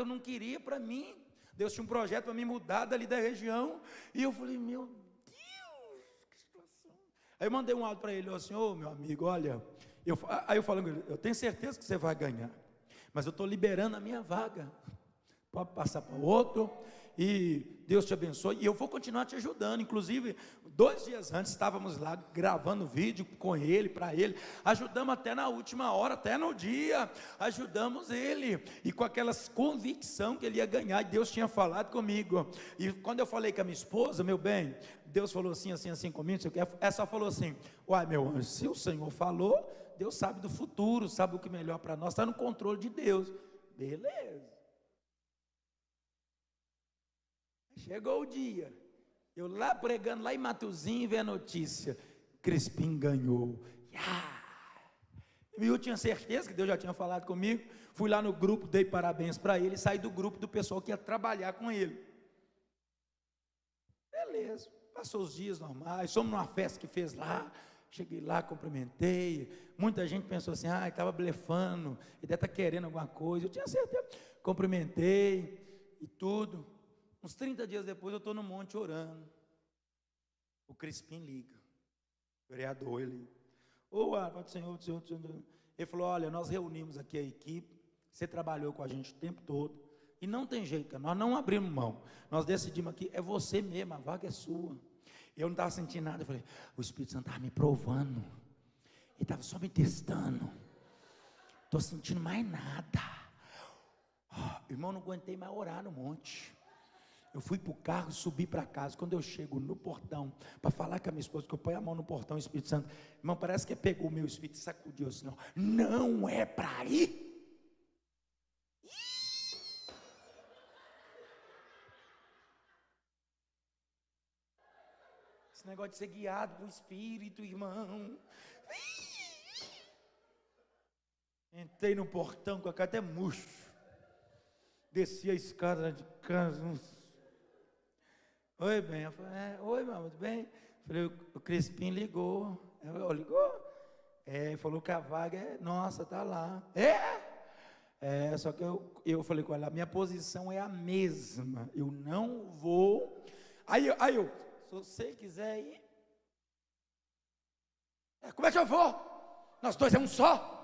Speaker 1: não queria para mim. Deus tinha um projeto para me mudar dali da região, e eu falei, meu Deus, que situação. Aí eu mandei um áudio para ele, eu assim, ô meu amigo, olha, aí eu falando com ele, eu tenho certeza que você vai ganhar, mas eu estou liberando a minha vaga, pode passar para outro, e Deus te abençoe, e eu vou continuar te ajudando. Inclusive 2 dias antes estávamos lá gravando vídeo com ele, para ele, ajudamos até na última hora, até no dia, ajudamos ele, e com aquela convicção que ele ia ganhar, e Deus tinha falado comigo. E quando eu falei com a minha esposa, meu bem, Deus falou assim comigo, ela só falou assim, uai meu anjo, se o Senhor falou, Deus sabe do futuro, sabe o que é melhor para nós, está no controle de Deus. Beleza. Chegou o dia, eu lá pregando, lá em Matuzinho, vi a notícia, Crispim ganhou. E eu tinha certeza que Deus já tinha falado comigo, fui lá no grupo, dei parabéns para ele, saí do grupo do pessoal que ia trabalhar com ele. Beleza, passou os dias normais, fomos numa festa que fez lá, cheguei lá, cumprimentei, muita gente pensou assim, estava blefando, ele deve estar querendo alguma coisa, eu tinha certeza, cumprimentei, e tudo. Uns 30 dias depois eu estou no monte orando, o Crispim liga, o vereador, ele liga, Pai do Senhor, ele falou, olha, nós reunimos aqui a equipe, você trabalhou com a gente o tempo todo, e não tem jeito, nós não abrimos mão, nós decidimos aqui, é você mesmo, a vaga é sua. Eu não estava sentindo nada, eu falei, o Espírito Santo estava me provando, ele estava só me testando, estou sentindo mais nada, irmão, não aguentei mais orar no monte. Eu fui para o carro, subi para casa. Quando eu chego no portão, para falar com a minha esposa, que eu ponho a mão no portão, o Espírito Santo, irmão, parece que pegou o meu espírito e sacudiu assim, ó, não é para ir. Esse negócio de ser guiado por Espírito, irmão. Entrei no portão com a cara até murcho. Desci a escada de casa. Oi, bem. Eu falei, oi, meu, tudo bem? Eu falei, o Crispim ligou. Ligou? Falou que a vaga é nossa, tá lá. Só que eu falei com ela, minha posição é a mesma. Eu não vou. Aí eu, se você quiser ir. Como é que eu vou? Nós dois é um só.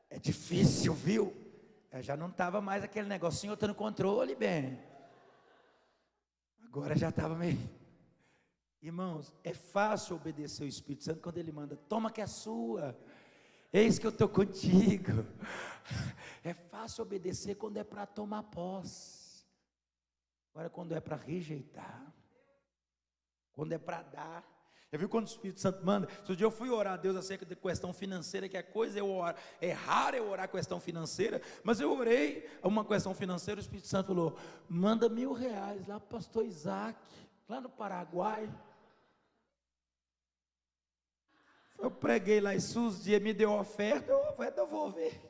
Speaker 1: É difícil, viu? Já não estava mais aquele negocinho, eu estou no controle, bem. Agora já estava meio... Irmãos, é fácil obedecer o Espírito Santo quando Ele manda, toma que é sua. Eis que eu estou contigo. É fácil obedecer quando é para tomar posse. Agora quando é para rejeitar, quando é para dar. Já viu quando o Espírito Santo manda? Se um dia eu fui orar a Deus acerca de questão financeira, que é raro eu orar questão financeira, mas eu orei uma questão financeira, o Espírito Santo falou, manda R$1.000 lá para o pastor Isaac, lá no Paraguai. Eu preguei lá esses dias, me deu oferta, eu vou ver.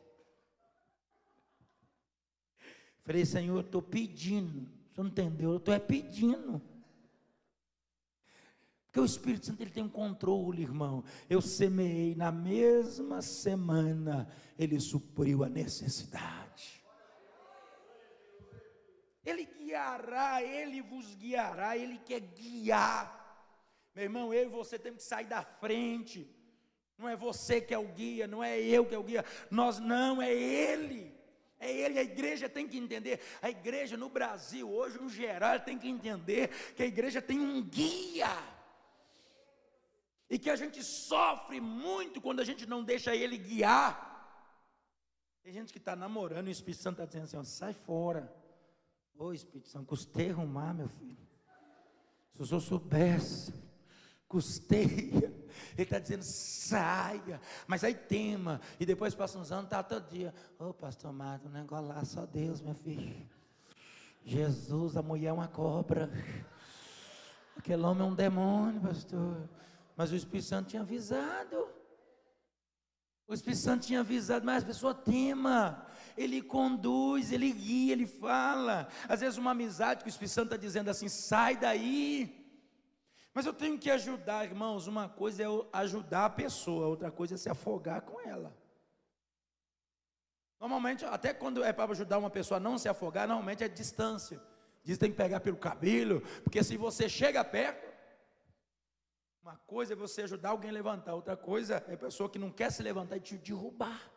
Speaker 1: Falei, Senhor, eu estou pedindo, você não entendeu? Eu estou pedindo. Porque o Espírito Santo ele tem um controle, irmão. Eu semeei na mesma semana, Ele supriu a necessidade. Ele guiará, Ele vos guiará, Ele quer guiar. Meu irmão, eu e você temos que sair da frente. Não é você que é o guia, não é eu que é o guia. Nós não, é Ele. É Ele, a igreja tem que entender. A igreja no Brasil, hoje, no geral, tem que entender que a igreja tem um guia. E que a gente sofre muito quando a gente não deixa Ele guiar. Tem gente que está namorando e o Espírito Santo está dizendo assim, ó, sai fora. Ô Espírito Santo, custei arrumar, meu filho. Se o senhor soubesse, custeia. Ele está dizendo, saia. Mas aí tema. E depois passa uns anos, está todo dia. Ô pastor Marco, não é igual lá, só Deus, meu filho. Jesus, a mulher é uma cobra. Aquele homem é um demônio, pastor. Mas o Espírito Santo tinha avisado. O Espírito Santo tinha avisado, mas a pessoa tema. Ele conduz, ele guia, ele fala. Às vezes uma amizade que o Espírito Santo está dizendo assim, sai daí. Mas eu tenho que ajudar, irmãos. Uma coisa é ajudar a pessoa, outra coisa é se afogar com ela. Normalmente, até quando é para ajudar uma pessoa a não se afogar, normalmente é distância. Diz que tem que pegar pelo cabelo, porque se você chega perto, uma coisa é você ajudar alguém a levantar, outra coisa é a pessoa que não quer se levantar e te derrubar.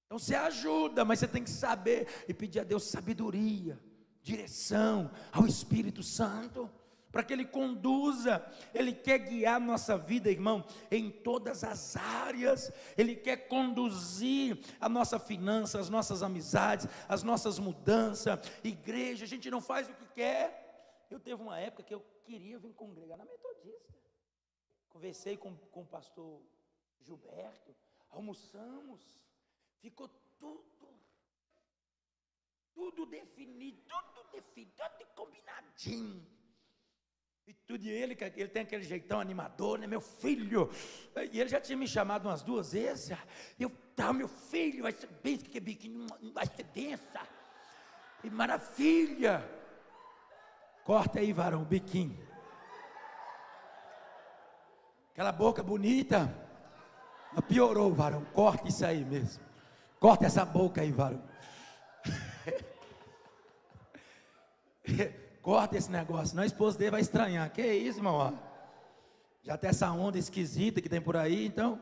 Speaker 1: Então você ajuda, mas você tem que saber e pedir a Deus sabedoria, direção, ao Espírito Santo, para que Ele conduza. Ele quer guiar nossa vida, irmão, em todas as áreas. Ele quer conduzir a nossa finança, as nossas amizades, as nossas mudanças. Igreja, a gente não faz o que quer. Eu teve uma época que eu queria vir congregar na Metodista. Conversei com o pastor Gilberto, almoçamos, ficou tudo definido, tudo combinadinho. E tudo, e ele tem aquele jeitão animador, né, meu filho? E ele já tinha me chamado umas 2 vezes. Meu filho, vai ser benção, que biquinho, vai ser benção. E maravilha. Corta aí, varão, o biquinho. Aquela boca bonita. Piorou, varão. Corta isso aí mesmo. Corta essa boca aí, varão. Corta esse negócio, senão a esposa dele vai estranhar. Que isso, irmão? Já tem essa onda esquisita que tem por aí, então.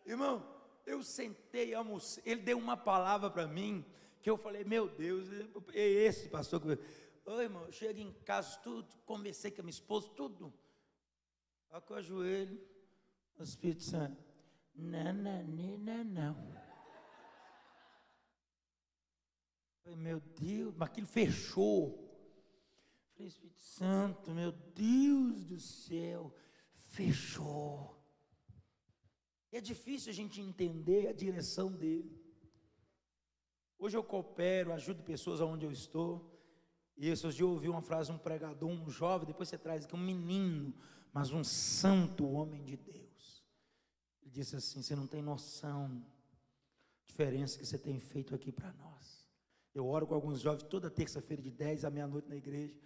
Speaker 1: Irmão, eu sentei, almocei. Ele deu uma palavra para mim, que eu falei, meu Deus, é esse pastor que... Ô irmão, eu chego em casa, tudo, conversei com a minha esposa, tudo. Olha com o joelho, o Espírito Santo. Não. Falei, meu Deus, mas aquilo fechou. Falei, Espírito Santo, meu Deus do céu, fechou. É difícil a gente entender a direção dele. Hoje eu coopero, ajudo pessoas aonde eu estou. E esses dias eu ouvi uma frase de um pregador, um jovem, depois você traz aqui um menino, mas um santo homem de Deus. Ele disse assim: você não tem noção da diferença que você tem feito aqui para nós. Eu oro com alguns jovens toda terça-feira de 10 à meia-noite na igreja.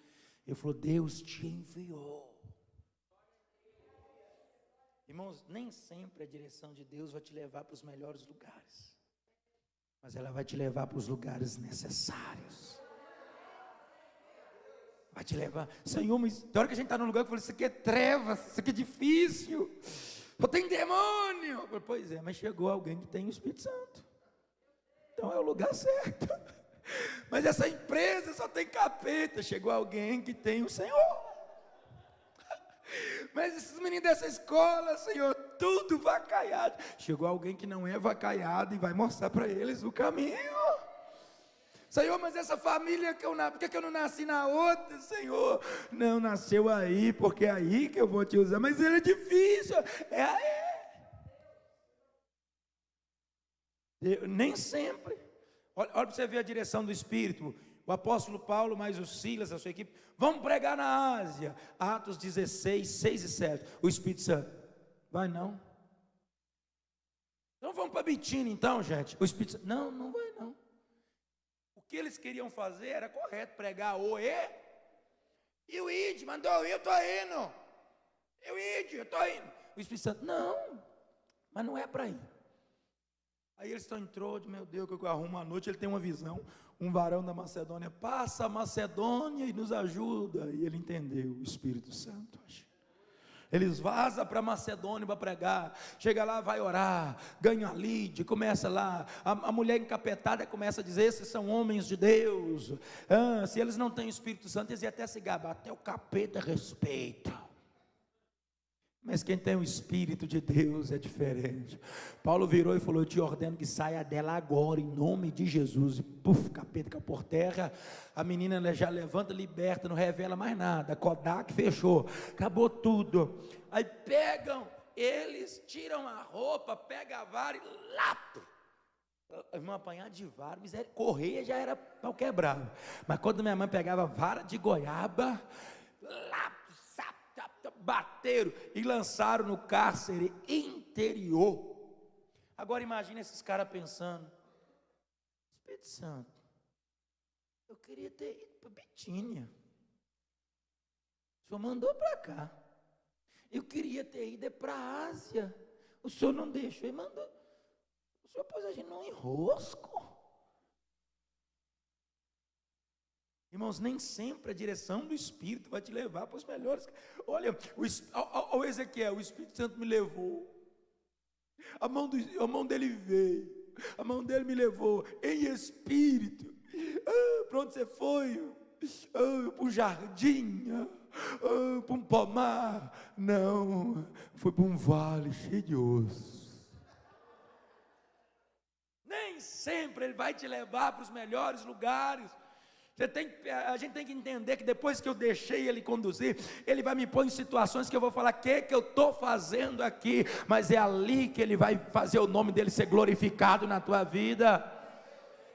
Speaker 1: Ele falou: Deus te enviou. Irmãos, nem sempre a direção de Deus vai te levar para os melhores lugares, mas ela vai te levar para os lugares necessários. Vai te levar, Senhor, mas tem hora que a gente está num lugar que fala: isso aqui é trevas, isso aqui é difícil, só tem demônio. Eu falei: pois é, mas chegou alguém que tem o Espírito Santo, então é o lugar certo. Mas essa empresa só tem capeta. Chegou alguém que tem o Senhor. Mas esses meninos dessa escola, Senhor, tudo vacaiado. Chegou alguém que não é vacaiado e vai mostrar para eles o caminho. Senhor, mas essa família que eu nasci, por que eu não nasci na outra, Senhor? Não, nasceu aí, porque é aí que eu vou te usar. Mas ele é difícil, é aí. Nem sempre. Olha para você ver a direção do Espírito. O apóstolo Paulo, mais o Silas, a sua equipe, vamos pregar na Ásia. Atos 16, 6 e 7. O Espírito Santo: vai não. Então vamos para Bitínia então, gente. O Espírito Santo: não, não vai não. O que eles queriam fazer era correto, pregar o E. E o ID, mandou eu estou indo. Eu estou indo. O Espírito Santo: não, mas não é para ir. Aí eles estão entrou, de meu Deus, que eu arrumo à noite, ele tem uma visão, um varão da Macedônia passa a Macedônia e nos ajuda. E ele entendeu, o Espírito Santo. Eles vazam para Macedônia para pregar, chega lá, vai orar, ganha a lead, começa lá, a mulher encapetada começa a dizer: esses são homens de Deus, se eles não têm o Espírito Santo, eles iam até se gabar, até o capeta respeita. Mas quem tem o Espírito de Deus é diferente. Paulo virou e falou: eu te ordeno que saia dela agora, em nome de Jesus. E puf, capeta caiu por terra. A menina já levanta, liberta, não revela mais nada. Kodak fechou, acabou tudo. Aí pegam eles, tiram a roupa, pegam a vara e lapo. Irmão, apanhar de vara, correia já era pau quebrado. Mas quando minha mãe pegava vara de goiaba, lapo, bateram e lançaram no cárcere interior. Agora imagine esses caras pensando: Espírito Santo, eu queria ter ido para Bitínia, o Senhor mandou para cá. Eu queria ter ido para a Ásia, o Senhor não deixou, Ele mandou. O Senhor pôs a gente num enrosco. Irmãos, nem sempre a direção do Espírito vai te levar para os melhores. Olha, o Ezequiel: o Espírito Santo me levou, a mão dele veio, a mão dele me levou em espírito. Para onde você foi? Para um jardim, para um pomar? Não, foi para um vale cheio de ossos. Nem sempre ele vai te levar para os melhores lugares. A gente tem que entender que depois que eu deixei Ele conduzir, Ele vai me pôr em situações que eu vou falar: o que eu estou fazendo aqui? Mas é ali que Ele vai fazer o nome dEle ser glorificado na tua vida.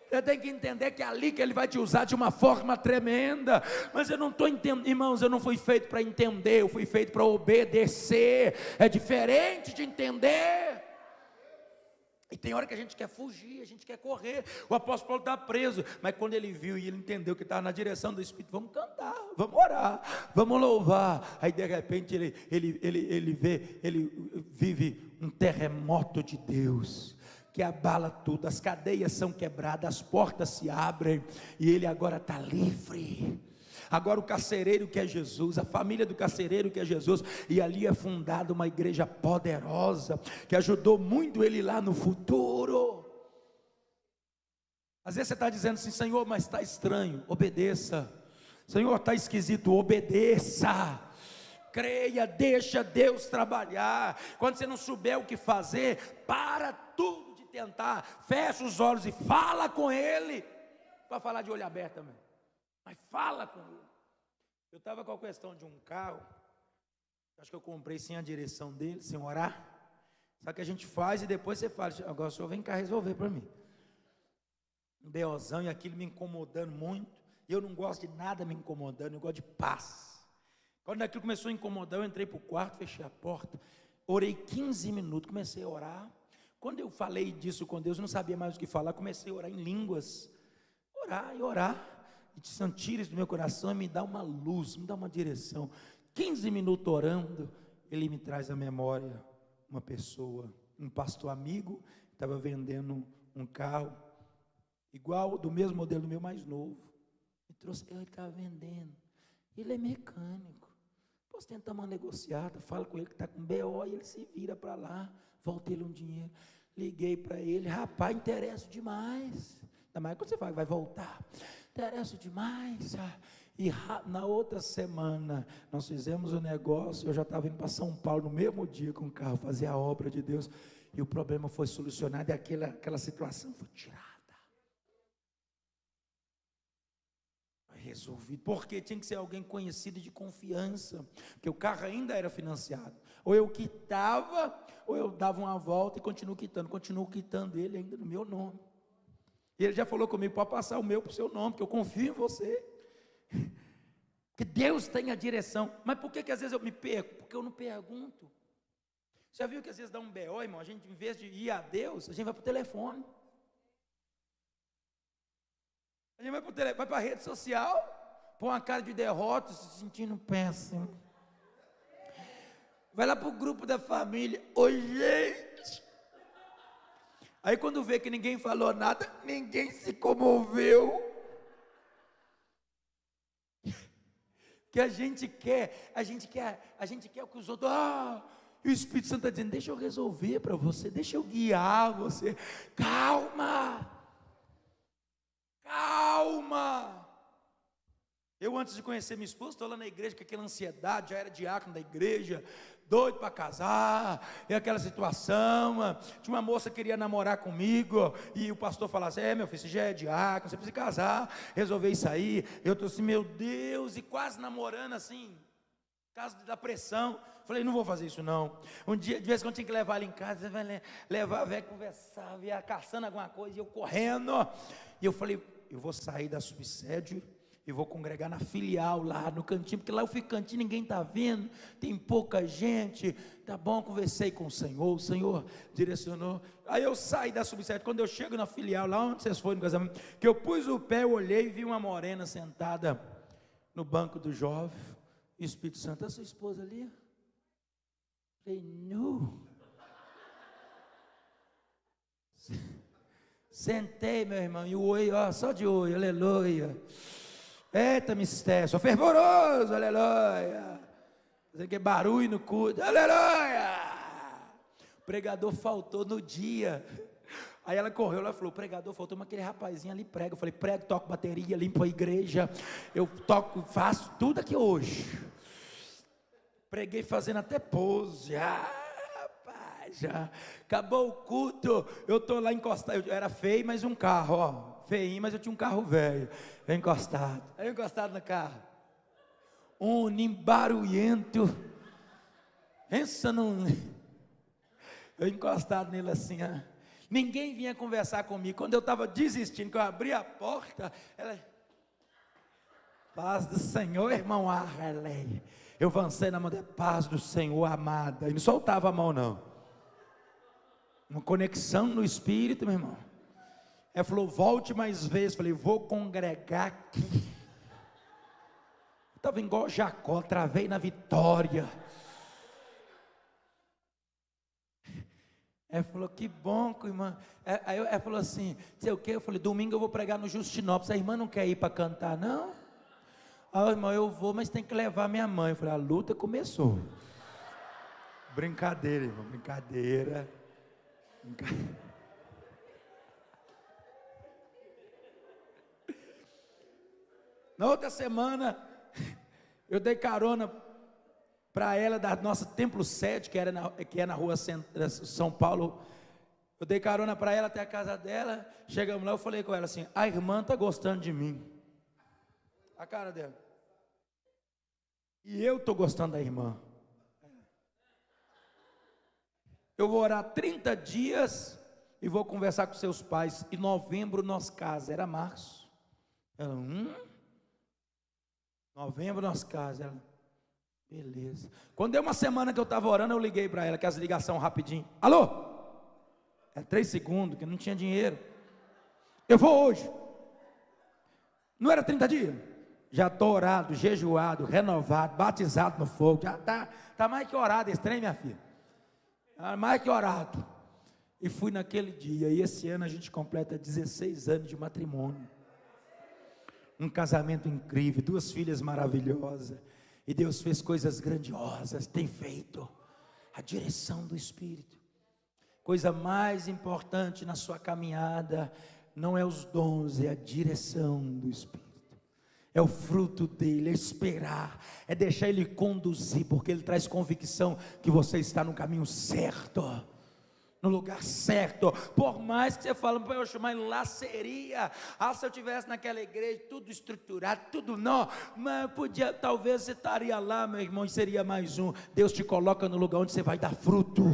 Speaker 1: Você tem que entender que é ali que Ele vai te usar de uma forma tremenda. Mas eu não estou entendendo, irmãos, eu não fui feito para entender, eu fui feito para obedecer. É diferente de entender. E tem hora que a gente quer fugir, a gente quer correr. O apóstolo Paulo está preso, mas quando ele viu e ele entendeu que estava na direção do Espírito: vamos cantar, vamos orar, vamos louvar. Aí de repente ele vive um terremoto de Deus, que abala tudo, as cadeias são quebradas, as portas se abrem, e ele agora está livre. Agora o carcereiro que é Jesus, a família do carcereiro que é Jesus, e ali é fundada uma igreja poderosa, que ajudou muito ele lá no futuro. Às vezes você está dizendo assim: Senhor, mas está estranho. Obedeça. Senhor, está esquisito. Obedeça. Creia, deixa Deus trabalhar. Quando você não souber o que fazer, para tudo de tentar, fecha os olhos e fala com Ele. Para falar de olho aberto também, mas fala com Ele. Eu estava com a questão de um carro, acho que eu comprei sem a direção dele, sem orar. Só que a gente faz e depois você fala: agora o senhor vem cá resolver para mim. Um beozão, e aquilo me incomodando muito. E eu não gosto de nada me incomodando, eu gosto de paz. Quando aquilo começou a incomodar, eu entrei para o quarto, fechei a porta, Orei 15 minutos, comecei a orar. Quando eu falei disso com Deus, eu não sabia mais o que falar, comecei a orar em línguas. Orar e orar. E Santo, tira isso do meu coração e me dá uma luz, me dá uma direção. 15 minutos orando, Ele me traz à memória uma pessoa, um pastor amigo, estava vendendo um carro, igual, do mesmo modelo do meu, mais novo. Me trouxe, ele estava vendendo. Ele é mecânico. Posso tentar uma negociata, falo com ele que está com BO, e ele se vira para lá, volta ele um dinheiro. Liguei para ele, rapaz, interesso demais. Ainda mais quando você fala que vai voltar. Interesso demais. E na outra semana, nós fizemos o negócio, eu já estava indo para São Paulo no mesmo dia com o carro, fazer a obra de Deus, e o problema foi solucionado, e aquela situação foi tirada. Resolvido, porque tinha que ser alguém conhecido e de confiança, porque o carro ainda era financiado, ou eu quitava, ou eu dava uma volta e continuo quitando ele ainda no meu nome, e ele já falou comigo, pode passar o meu para o seu nome, porque eu confio em você, que Deus tem a direção. Mas por que às vezes eu me perco? Porque eu não pergunto. Já viu que às vezes dá um BO, irmão, a gente em vez de ir a Deus, a gente vai para o telefone, a gente vai para a rede social, põe uma cara de derrota, se sentindo péssimo. Vai lá para o grupo da família, oi gente. Aí quando vê que ninguém falou nada, ninguém se comoveu. Que a gente quer o que os outros, e o Espírito Santo está dizendo, deixa eu resolver para você, deixa eu guiar você, calma. Eu antes de conhecer minha esposa, estou lá na igreja com aquela ansiedade, já era diácono da igreja, doido para casar, e aquela situação, tinha uma moça que queria namorar comigo, e o pastor falava assim, meu filho, você já é diácono, você precisa casar, resolver isso aí, eu estou assim, meu Deus, e quase namorando assim, caso da pressão, falei, não vou fazer isso não. Um dia, de vez em quando tinha que levar ele em casa, você vai levar, vai conversar, ia caçando alguma coisa, e eu correndo, e eu falei, eu vou sair da subsede, e vou congregar na filial lá no cantinho, porque lá eu fico cantinho, ninguém está vendo, tem pouca gente, tá bom, conversei com o Senhor direcionou, aí eu saí da subsede, quando eu chego na filial, lá onde vocês foram no casamento, que eu pus o pé, eu olhei e vi uma morena sentada no banco do jovem, e o Espírito Santo, a sua esposa ali? Falei, nu. Sentei, meu irmão, e o oi, só de oi, aleluia. Eita mistério, sou fervoroso, aleluia. Fazendo que barulho no culto, aleluia. O pregador faltou no dia. Aí ela correu, ela falou, o pregador faltou, mas aquele rapazinho ali prega. Eu falei, prego, toco bateria, limpo a igreja, eu toco, faço tudo aqui hoje. Preguei fazendo até pose, rapaz, já. Acabou o culto, eu estou lá encostado, eu era feio, mas um carro, feinho, mas eu tinha um carro velho, encostado no carro, um barulhento, pensa num, eu encostado nele assim, ninguém vinha conversar comigo, quando eu estava desistindo, que eu abri a porta, ela, paz do Senhor, irmão, eu avancei na mão da paz do Senhor, amada, e não soltava a mão não, uma conexão no Espírito, meu irmão. Ela falou, volte mais vezes. Falei, vou congregar aqui. Estava igual Jacó, travei na vitória. Ela falou, que bom, irmã. Aí ela falou assim, sei o que? Eu falei, domingo eu vou pregar no Justinópolis. A irmã não quer ir para cantar, não? Irmão, eu vou, mas tem que levar minha mãe. Eu falei, a luta começou. Brincadeira, irmão, brincadeira. Na outra semana, eu dei carona para ela da nossa Templo 7, que é na rua São Paulo. Eu dei carona para ela até a casa dela. Chegamos lá, eu falei com ela assim, a irmã está gostando de mim. A cara dela. E eu estou gostando da irmã. Eu vou orar 30 dias e vou conversar com seus pais. Em novembro nós casamos. Era março. Ela, novembro nós casamos. Ela,
Speaker 2: Beleza. Quando deu uma semana que eu estava orando, eu liguei para ela, que as ligações rapidinho. Alô? É 3 segundos, que não tinha dinheiro. Eu vou hoje. Não era 30 dias? Já estou orado, jejuado, renovado, batizado no fogo. Já tá mais que orado esse trem, minha filha. Mais que orado. E fui naquele dia. E esse ano a gente completa 16 anos de matrimônio. Um casamento incrível, 2 filhas maravilhosas. E Deus fez coisas grandiosas, tem feito. A direção do Espírito. Coisa mais importante na sua caminhada não é os dons, é a direção do Espírito. É o fruto dele, é esperar, é deixar ele conduzir, porque ele traz convicção que você está no caminho certo, no lugar certo. Por mais que você fale, poxa, mas lá seria, se eu tivesse naquela igreja, tudo estruturado, tudo não, mas podia, talvez você estaria lá, meu irmão, e seria mais um. Deus te coloca no lugar onde você vai dar fruto,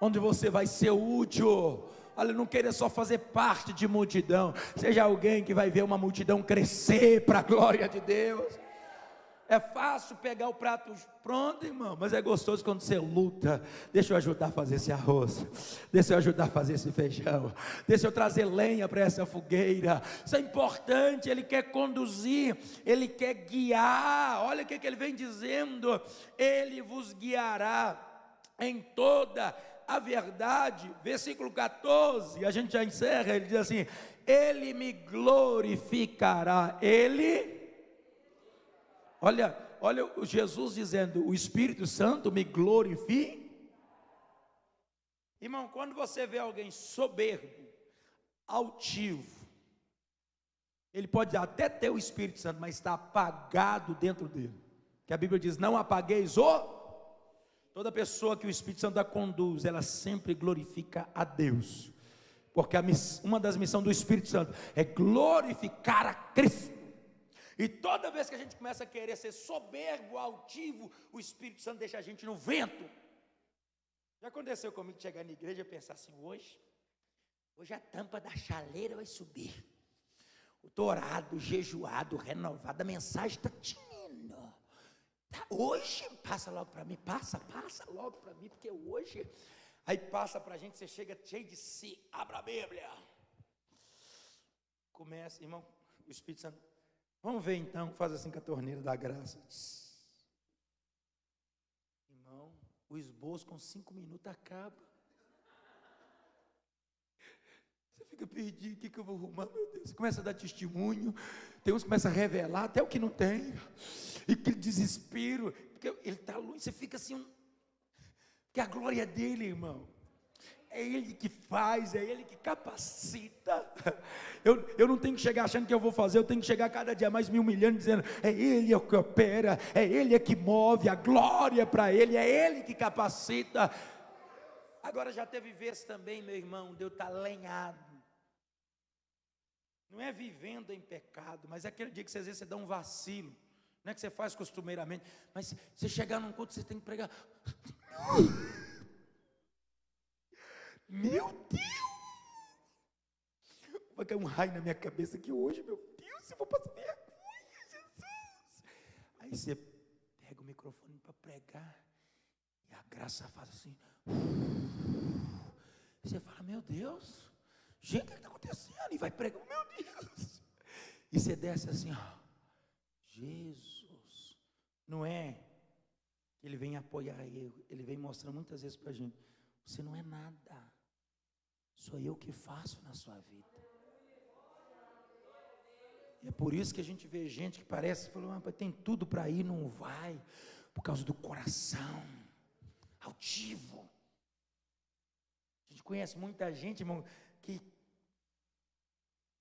Speaker 2: onde você vai ser útil. Olha, não queira só fazer parte de multidão, seja alguém que vai ver uma multidão crescer para a glória de Deus. É fácil pegar o prato pronto, irmão, mas é gostoso quando você luta. Deixa eu ajudar a fazer esse arroz, deixa eu ajudar a fazer esse feijão, deixa eu trazer lenha para essa fogueira. Isso é importante. Ele quer conduzir, ele quer guiar. Olha o que ele vem dizendo: ele vos guiará em toda a verdade. Versículo 14, a gente já encerra. Ele diz assim: ele me glorificará. Olha o Jesus dizendo: o Espírito Santo me glorifica. Irmão, quando você vê alguém soberbo, altivo, ele pode até ter o Espírito Santo, mas está apagado dentro dele, que a Bíblia diz: não apagueis Toda pessoa que o Espírito Santo a conduz, ela sempre glorifica a Deus, porque uma das missões do Espírito Santo é glorificar a Cristo. E toda vez que a gente começa a querer ser soberbo, altivo, o Espírito Santo deixa a gente no vento. Já aconteceu comigo de chegar na igreja e pensar assim: hoje a tampa da chaleira vai subir, o dourado, jejuado, renovado, a mensagem está tinindo. Hoje, passa logo para mim, passa logo para mim, porque hoje, aí passa para a gente, você chega cheio de si, abra a Bíblia, começa, irmão, o Espírito Santo, vamos ver então, faz assim com a torneira da graça, irmão, o esboço com 5 minutos acaba, você fica perdido, o que eu vou arrumar, meu Deus, você começa a dar testemunho, tem uns que começam a revelar, até o que não tem, e aquele desespero, porque ele está longe, você fica assim, porque a glória é dele, irmão, é ele que faz, é ele que capacita. Eu não tenho que chegar achando que eu vou fazer, eu tenho que chegar cada dia mais me humilhando, dizendo: é ele que opera, é ele que move, a glória é para ele, é ele que capacita. Agora já teve vezes também, meu irmão, Deus está lenhado, não é vivendo em pecado, mas é aquele dia que às vezes você dá um vacilo, não é que você faz costumeiramente, mas você chegar num culto, você tem que pregar, meu Deus, vai cair um raio na minha cabeça aqui hoje, meu Deus, eu vou passar vergonha, Jesus. Aí você pega o microfone para pregar, e a graça faz assim, você fala: meu Deus, gente, o que está acontecendo? E vai pregar, meu Deus, e você desce assim, Jesus, não é que ele vem apoiar ele vem mostrando muitas vezes para a gente: você não é nada, sou eu que faço na sua vida. E é por isso que a gente vê gente que parece, tem tudo para ir, não vai, por causa do coração altivo. A gente conhece muita gente, irmão, que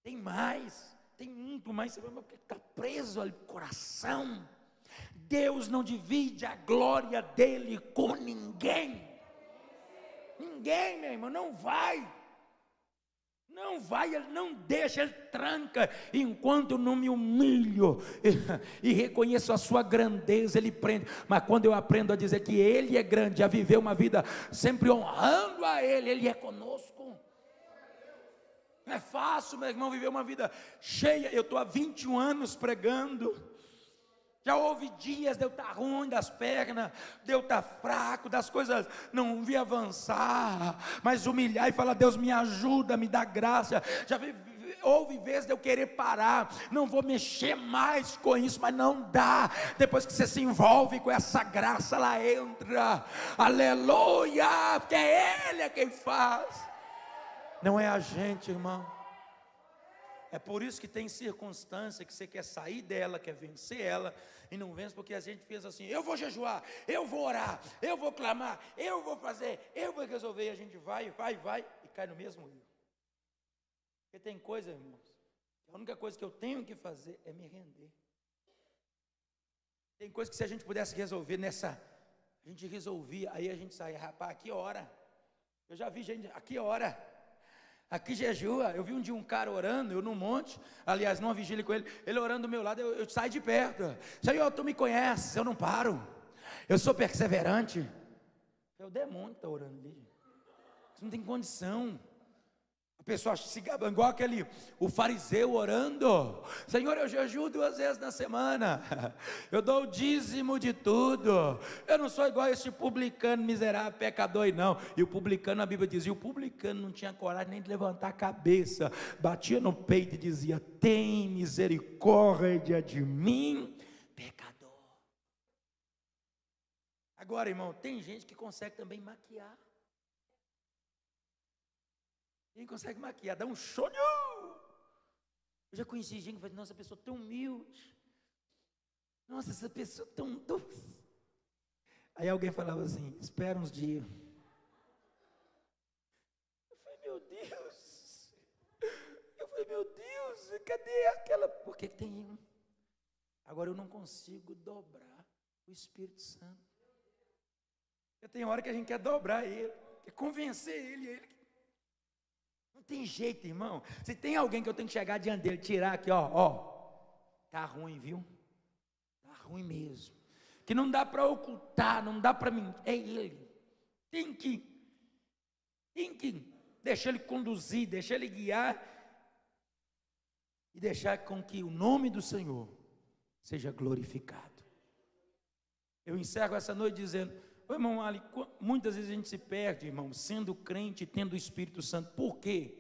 Speaker 2: tem mais, tem muito mais, porque está preso ali no coração. Deus não divide a glória dele com ninguém. Ninguém, meu irmão, não vai, ele não deixa, ele tranca. Enquanto eu não me humilho e reconheço a sua grandeza, ele prende. Mas quando eu aprendo a dizer que ele é grande, a viver uma vida sempre honrando a ele é conosco. Não é fácil, meu irmão, viver uma vida cheia. Eu estou há 21 anos pregando, Já houve dias de eu estar ruim das pernas, de eu estar fraco, das coisas não vi avançar, mas humilhar e falar: Deus, me ajuda, me dá graça. Houve vezes de eu querer parar, não vou mexer mais com isso, mas não dá. Depois que você se envolve com essa graça, ela entra, aleluia, porque Ele é quem faz, não é a gente, irmão. É por isso que tem circunstância que você quer sair dela, quer vencer ela, e não vence, porque a gente pensa assim: eu vou jejuar, eu vou orar, eu vou clamar, eu vou fazer, eu vou resolver, e a gente vai, e cai no mesmo erro. Porque tem coisa, irmãos, a única coisa que eu tenho que fazer é me render. Tem coisa que se a gente pudesse resolver a gente resolvia, aí a gente saía: rapaz, aqui hora. Eu já vi gente, aqui hora. Aqui jejua. Eu vi um dia um cara orando, eu num monte, aliás, numa vigília com ele orando do meu lado, eu saio de perto. Senhor, tu me conheces, eu não paro, eu sou perseverante. É o demônio que está orando ali, gente. Você não tem condição. A pessoa se gaba, igual o fariseu orando: Senhor, eu jejuo 2 vezes na semana, eu dou o dízimo de tudo, eu não sou igual a esse publicano miserável, pecador, não. E o publicano, a Bíblia dizia, o publicano não tinha coragem nem de levantar a cabeça, batia no peito e dizia: tem misericórdia de mim, pecador. Agora, irmão, tem gente que consegue também maquiar. Quem consegue maquiar, dá um show. Eu já conheci gente que fala: nossa, essa pessoa tão humilde, nossa, essa pessoa tão doce. Aí alguém falava assim: espera uns dias. Eu falei, meu Deus, cadê aquela? Porque tem. Agora eu não consigo dobrar o Espírito Santo. Eu tenho hora que a gente quer dobrar ele, quer convencer ele. Não tem jeito, irmão. Se tem alguém que eu tenho que chegar diante dele, tirar aqui, tá ruim, viu? Tá ruim mesmo. Que não dá para ocultar, não dá para mim. É ele. Tem que deixar ele conduzir, deixar ele guiar e deixar com que o nome do Senhor seja glorificado. Eu encerro essa noite dizendo: irmão Ali, muitas vezes a gente se perde, irmão, sendo crente e tendo o Espírito Santo. Por quê?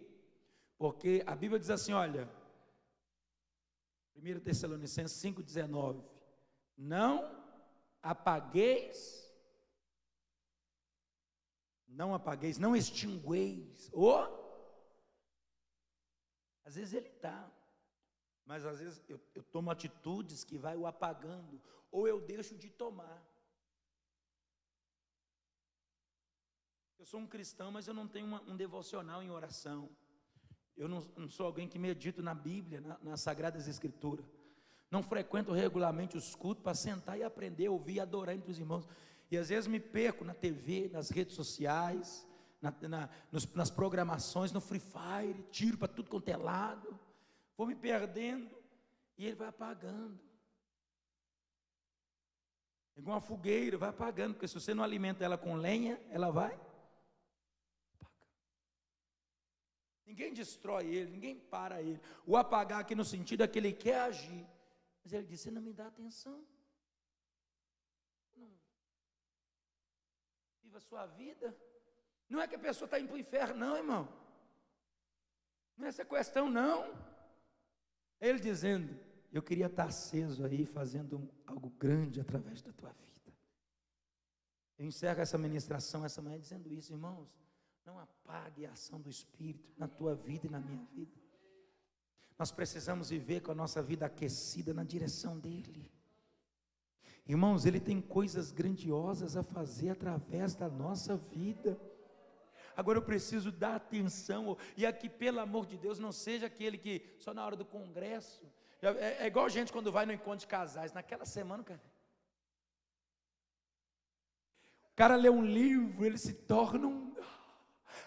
Speaker 2: Porque a Bíblia diz assim, olha, 1 Tessalonicenses 5,19: não apagueis, não extingueis. Às vezes ele está, mas às vezes eu tomo atitudes que vai o apagando, ou eu deixo de tomar. Eu sou um cristão, mas eu não tenho um devocional em oração. Eu não sou alguém que medito na Bíblia, nas Sagradas Escrituras. Não frequento regularmente os cultos para sentar e aprender, ouvir e adorar entre os irmãos. E às vezes me perco na TV, nas redes sociais, nas programações, no Free Fire, tiro para tudo quanto é lado. Vou me perdendo e ele vai apagando. Igual uma fogueira, vai apagando, porque se você não alimenta ela com lenha, ela vai. Ninguém destrói ele, ninguém para ele. O apagar aqui no sentido é que ele quer agir, mas ele diz: você não me dá atenção, não viva a sua vida. Não é que a pessoa está indo para o inferno, não, irmão. Não é essa questão, não. Ele dizendo: eu queria estar aceso aí, fazendo algo grande através da tua vida. Eu encerro essa ministração essa manhã dizendo isso, irmãos. Não apague a ação do Espírito na tua vida e na minha vida. Nós precisamos viver com a nossa vida aquecida na direção dEle. Irmãos, Ele tem coisas grandiosas a fazer através da nossa vida. Agora eu preciso dar atenção, e aqui, pelo amor de Deus, não seja aquele que só na hora do congresso, é igual gente quando vai no encontro de casais, naquela semana, o cara lê um livro, ele se torna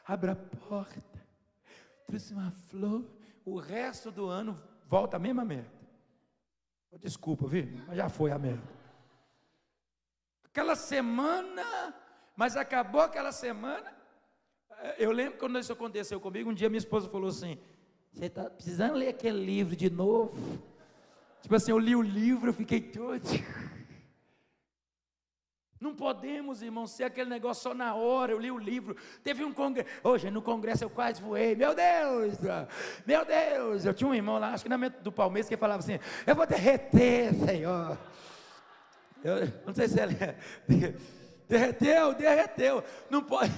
Speaker 2: abre a porta, trouxe uma flor, o resto do ano volta a mesma merda. Desculpa, viu? Mas já foi a merda. Aquela semana, mas acabou aquela semana. Eu lembro quando isso aconteceu comigo, um dia minha esposa falou assim: você está precisando ler aquele livro de novo? Tipo assim, eu li o livro, eu fiquei todo. Não podemos, irmão, ser aquele negócio só na hora. Eu li o livro, teve um congresso, hoje no congresso eu quase voei, meu Deus, eu tinha um irmão lá, acho que na mente do Palmeiras, que falava assim, eu vou derreter, Senhor. Eu não sei se ele derreteu, não pode,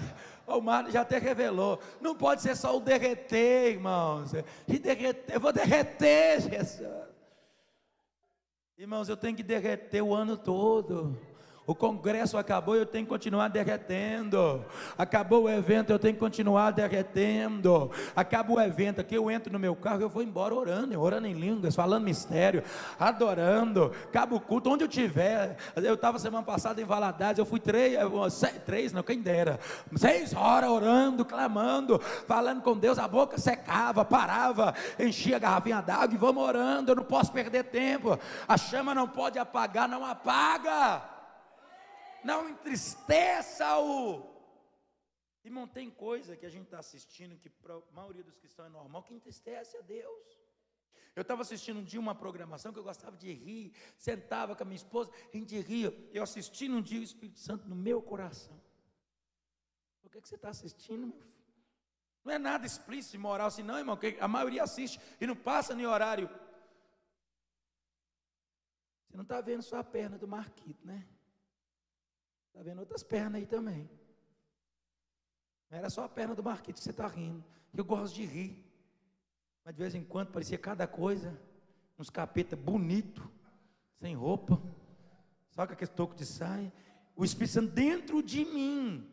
Speaker 2: o Mário já até revelou, não pode ser só o derreter, irmãos, eu vou derreter, Jesus. Irmãos, eu tenho que derreter o ano todo. O congresso acabou, eu tenho que continuar derretendo. Acabou o evento, eu tenho que continuar derretendo. Acaba o evento, aqui eu entro no meu carro, eu vou embora orando em línguas, falando mistério, adorando. Acaba o culto, onde eu estiver. Eu estava semana passada em Valadares, eu fui quem dera, 6 horas orando, clamando, falando com Deus, a boca secava, parava, enchia a garrafinha d'água e vamos orando. Eu não posso perder tempo, a chama não pode apagar, não apaga. Não entristeça-o. Irmão, tem coisa que a gente está assistindo que para a maioria dos cristãos é normal, que entristece a Deus. Eu estava assistindo um dia uma programação que eu gostava de rir, sentava com a minha esposa, a gente ria. Eu assisti um dia o Espírito Santo no meu coração. O que você está assistindo, meu filho? Não é nada explícito e moral assim, não, irmão, que a maioria assiste e não passa nem horário. Você não está vendo só a perna do Marquito, né? Está vendo outras pernas aí também. Não era só a perna do Marquito que você está rindo. Eu gosto de rir. Mas de vez em quando parecia cada coisa. Uns capeta bonito, sem roupa, só com aquele toco de saia. O Espírito Santo dentro de mim.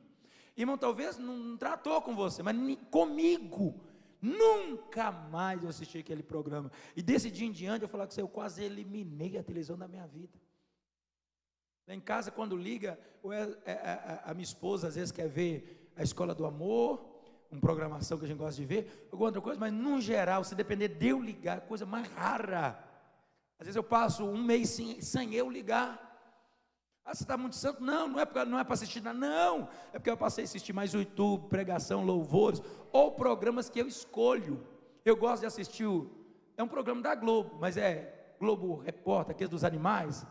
Speaker 2: Irmão, talvez não tratou com você, mas comigo. Nunca mais eu assisti aquele programa. E desse dia em diante eu falar com você, eu quase eliminei a televisão da minha vida. Lá em casa, quando liga, a minha esposa às vezes quer ver a Escola do Amor, uma programação que a gente gosta de ver, alguma outra coisa, mas no geral, se depender de eu ligar, coisa mais rara. Às vezes eu passo um mês sem eu ligar. Ah, você está muito santo? Não é para assistir nada, não. É porque eu passei a assistir mais o YouTube, pregação, louvores, ou programas que eu escolho. Eu gosto de assistir, é um programa da Globo, mas é Globo Repórter, aquele dos animais.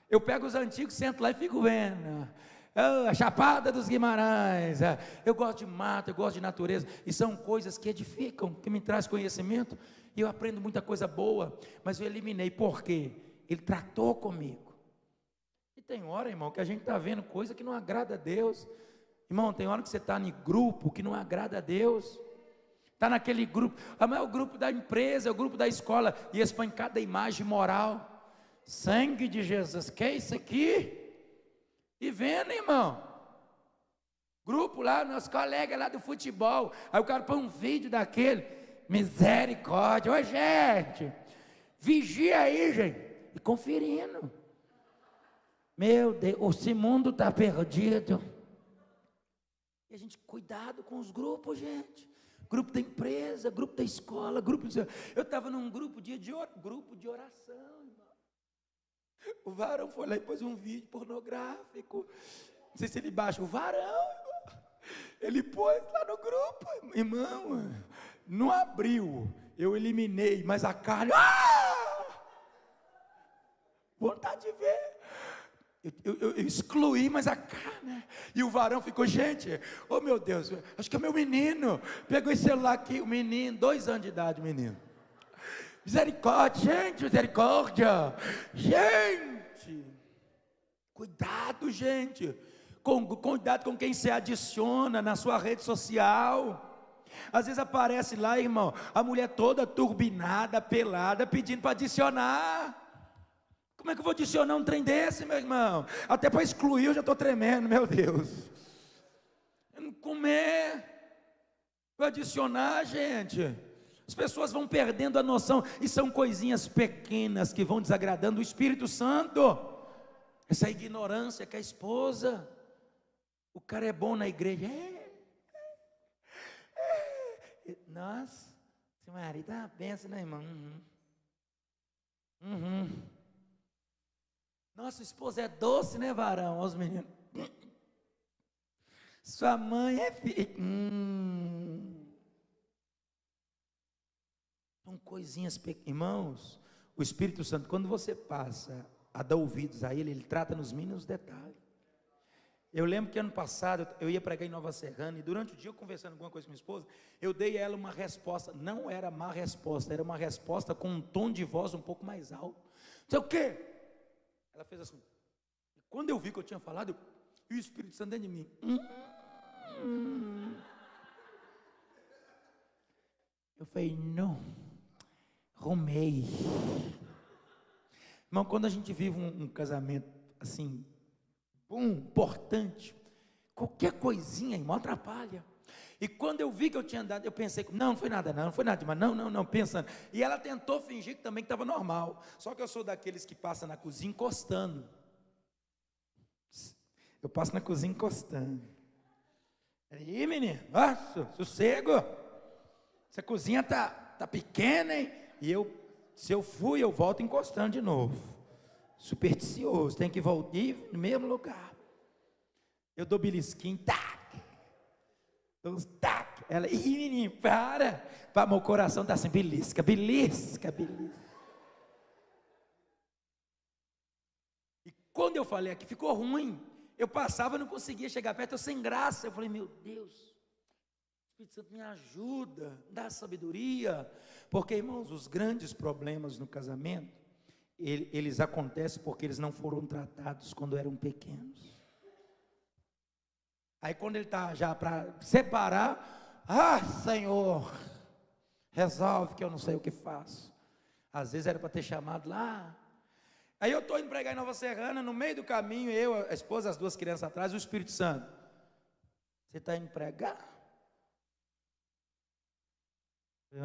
Speaker 2: Eu pego os antigos, sento lá e fico vendo. A Chapada dos Guimarães. Eu gosto de mato, eu gosto de natureza. E são coisas que edificam, que me trazem conhecimento. E eu aprendo muita coisa boa. Mas eu eliminei, por quê? Ele tratou comigo. E tem hora, irmão, que a gente está vendo coisa que não agrada a Deus. Irmão, tem hora que você está em grupo que não agrada a Deus. Está naquele grupo, mas é o grupo da empresa, é o grupo da escola. E eles põem cada imagem moral. Sangue de Jesus, que é isso aqui? E vendo, irmão, grupo lá, meus colegas lá do futebol, aí o cara põe um vídeo daquele, misericórdia, ô gente, vigia aí, gente, e conferindo, meu Deus, esse mundo está perdido, e a gente, cuidado com os grupos, gente, grupo da empresa, grupo da escola, eu estava num grupo de oração, irmão. O varão foi lá e pôs um vídeo pornográfico. Não sei se ele baixa. O varão, irmão, ele pôs lá no grupo. Irmão, não abriu. Eu eliminei, mas a carne. Vontade de ver. Eu excluí, mas a carne. E o varão ficou, gente, oh meu Deus, acho que é meu menino. Pegou esse celular aqui, o menino, 2 anos de idade, o menino. Misericórdia, gente, misericórdia, gente, cuidado, gente, cuidado com quem você adiciona na sua rede social. Às vezes aparece lá, irmão, a mulher toda turbinada, pelada, pedindo para adicionar. Como é que eu vou adicionar um trem desse, meu irmão? Até para excluir eu já estou tremendo, meu Deus. Como é? Para adicionar, gente. As pessoas vão perdendo a noção, e são coisinhas pequenas que vão desagradando o Espírito Santo. Essa ignorância que a esposa, o cara é bom na igreja, nossa, seu marido é uma benção, né, irmão? Nossa esposa é doce, né, varão? Os meninos, sua mãe é filha. São coisinhas pequenas, irmãos. O Espírito Santo, quando você passa a dar ouvidos a Ele trata nos mínimos detalhes. Eu lembro que ano passado, eu ia pregar em Nova Serrana, e durante o dia, eu conversando alguma coisa com minha esposa, eu dei a ela uma resposta, não era má resposta, era uma resposta com um tom de voz um pouco mais alto. Não sei o quê? Ela fez assim. Quando eu vi que eu tinha falado, e o Espírito Santo dentro de mim. Eu falei, não, Romei. Irmão, quando a gente vive um casamento assim, importante, qualquer coisinha, irmão, atrapalha. E quando eu vi que eu tinha andado, eu pensei, não foi nada, não foi nada demais, não, pensando. E ela tentou fingir que também estava normal. Só que eu sou daqueles que passa na cozinha encostando. Eu passo na cozinha encostando. Aí, menino, nossa, sossego. Essa cozinha tá pequena, hein? E se eu fui, eu volto encostando de novo. Supersticioso, tem que voltar no mesmo lugar. Eu dou belisquinho, tac. Ela, menino, para. Meu coração tá assim, belisca. E quando eu falei aqui, ficou ruim. Eu passava, não conseguia chegar perto, eu sem graça. Eu falei, meu Deus, o Espírito Santo me ajuda, dá sabedoria. Porque, irmãos, os grandes problemas no casamento, eles acontecem porque eles não foram tratados quando eram pequenos. Aí quando ele está já para separar, Senhor, resolve que eu não sei o que faço. Às vezes era para ter chamado lá. Aí eu estou indo pregar em Nova Serrana, no meio do caminho, eu, a esposa, as duas crianças atrás, o Espírito Santo. Você está indo pregar?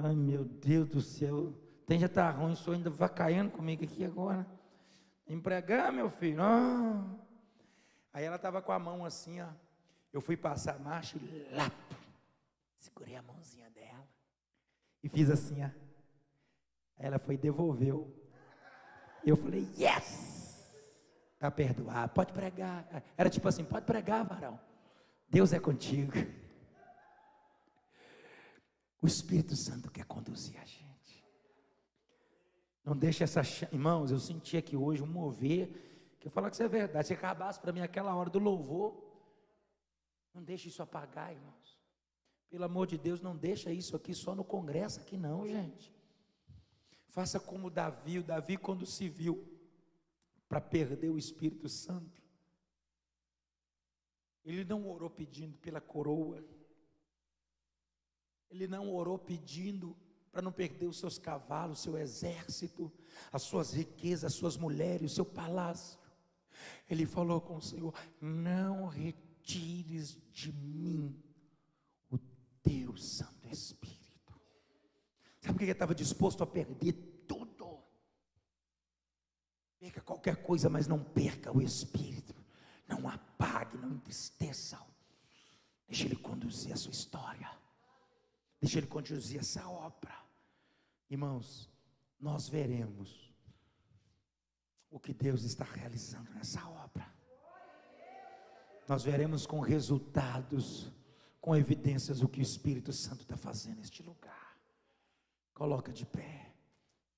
Speaker 2: Ai, meu Deus do céu, já está ruim, o senhor ainda vai caindo comigo aqui agora. Empregar, meu filho. Aí ela estava com a mão assim, ó. Eu fui passar a marcha e lá, segurei a mãozinha dela e fiz assim, ó. Aí ela foi e devolveu. Eu falei, yes! Está perdoado, pode pregar. Era tipo assim, pode pregar, varão. Deus é contigo. O Espírito Santo quer conduzir a gente. Não deixa irmãos, eu senti aqui hoje um mover, que eu falo que isso é verdade. Se acabasse para mim aquela hora do louvor, não deixa isso apagar, irmãos. Pelo amor de Deus, não deixa isso aqui só no congresso aqui não, gente. Faça como Davi. O Davi, quando se viu para perder o Espírito Santo, ele não orou pedindo pela coroa. Ele não orou pedindo para não perder os seus cavalos, o seu exército, as suas riquezas, as suas mulheres, o seu palácio. Ele falou com o Senhor, não retires de mim o teu Santo Espírito. Sabe por que ele estava disposto a perder tudo? Perca qualquer coisa, mas não perca o Espírito. Não apague, não entristeça. Deixa Ele conduzir a sua história. Deixa Ele conduzir essa obra. Irmãos, nós veremos o que Deus está realizando nessa obra. Nós veremos com resultados, com evidências, o que o Espírito Santo está fazendo neste lugar. Coloca de pé.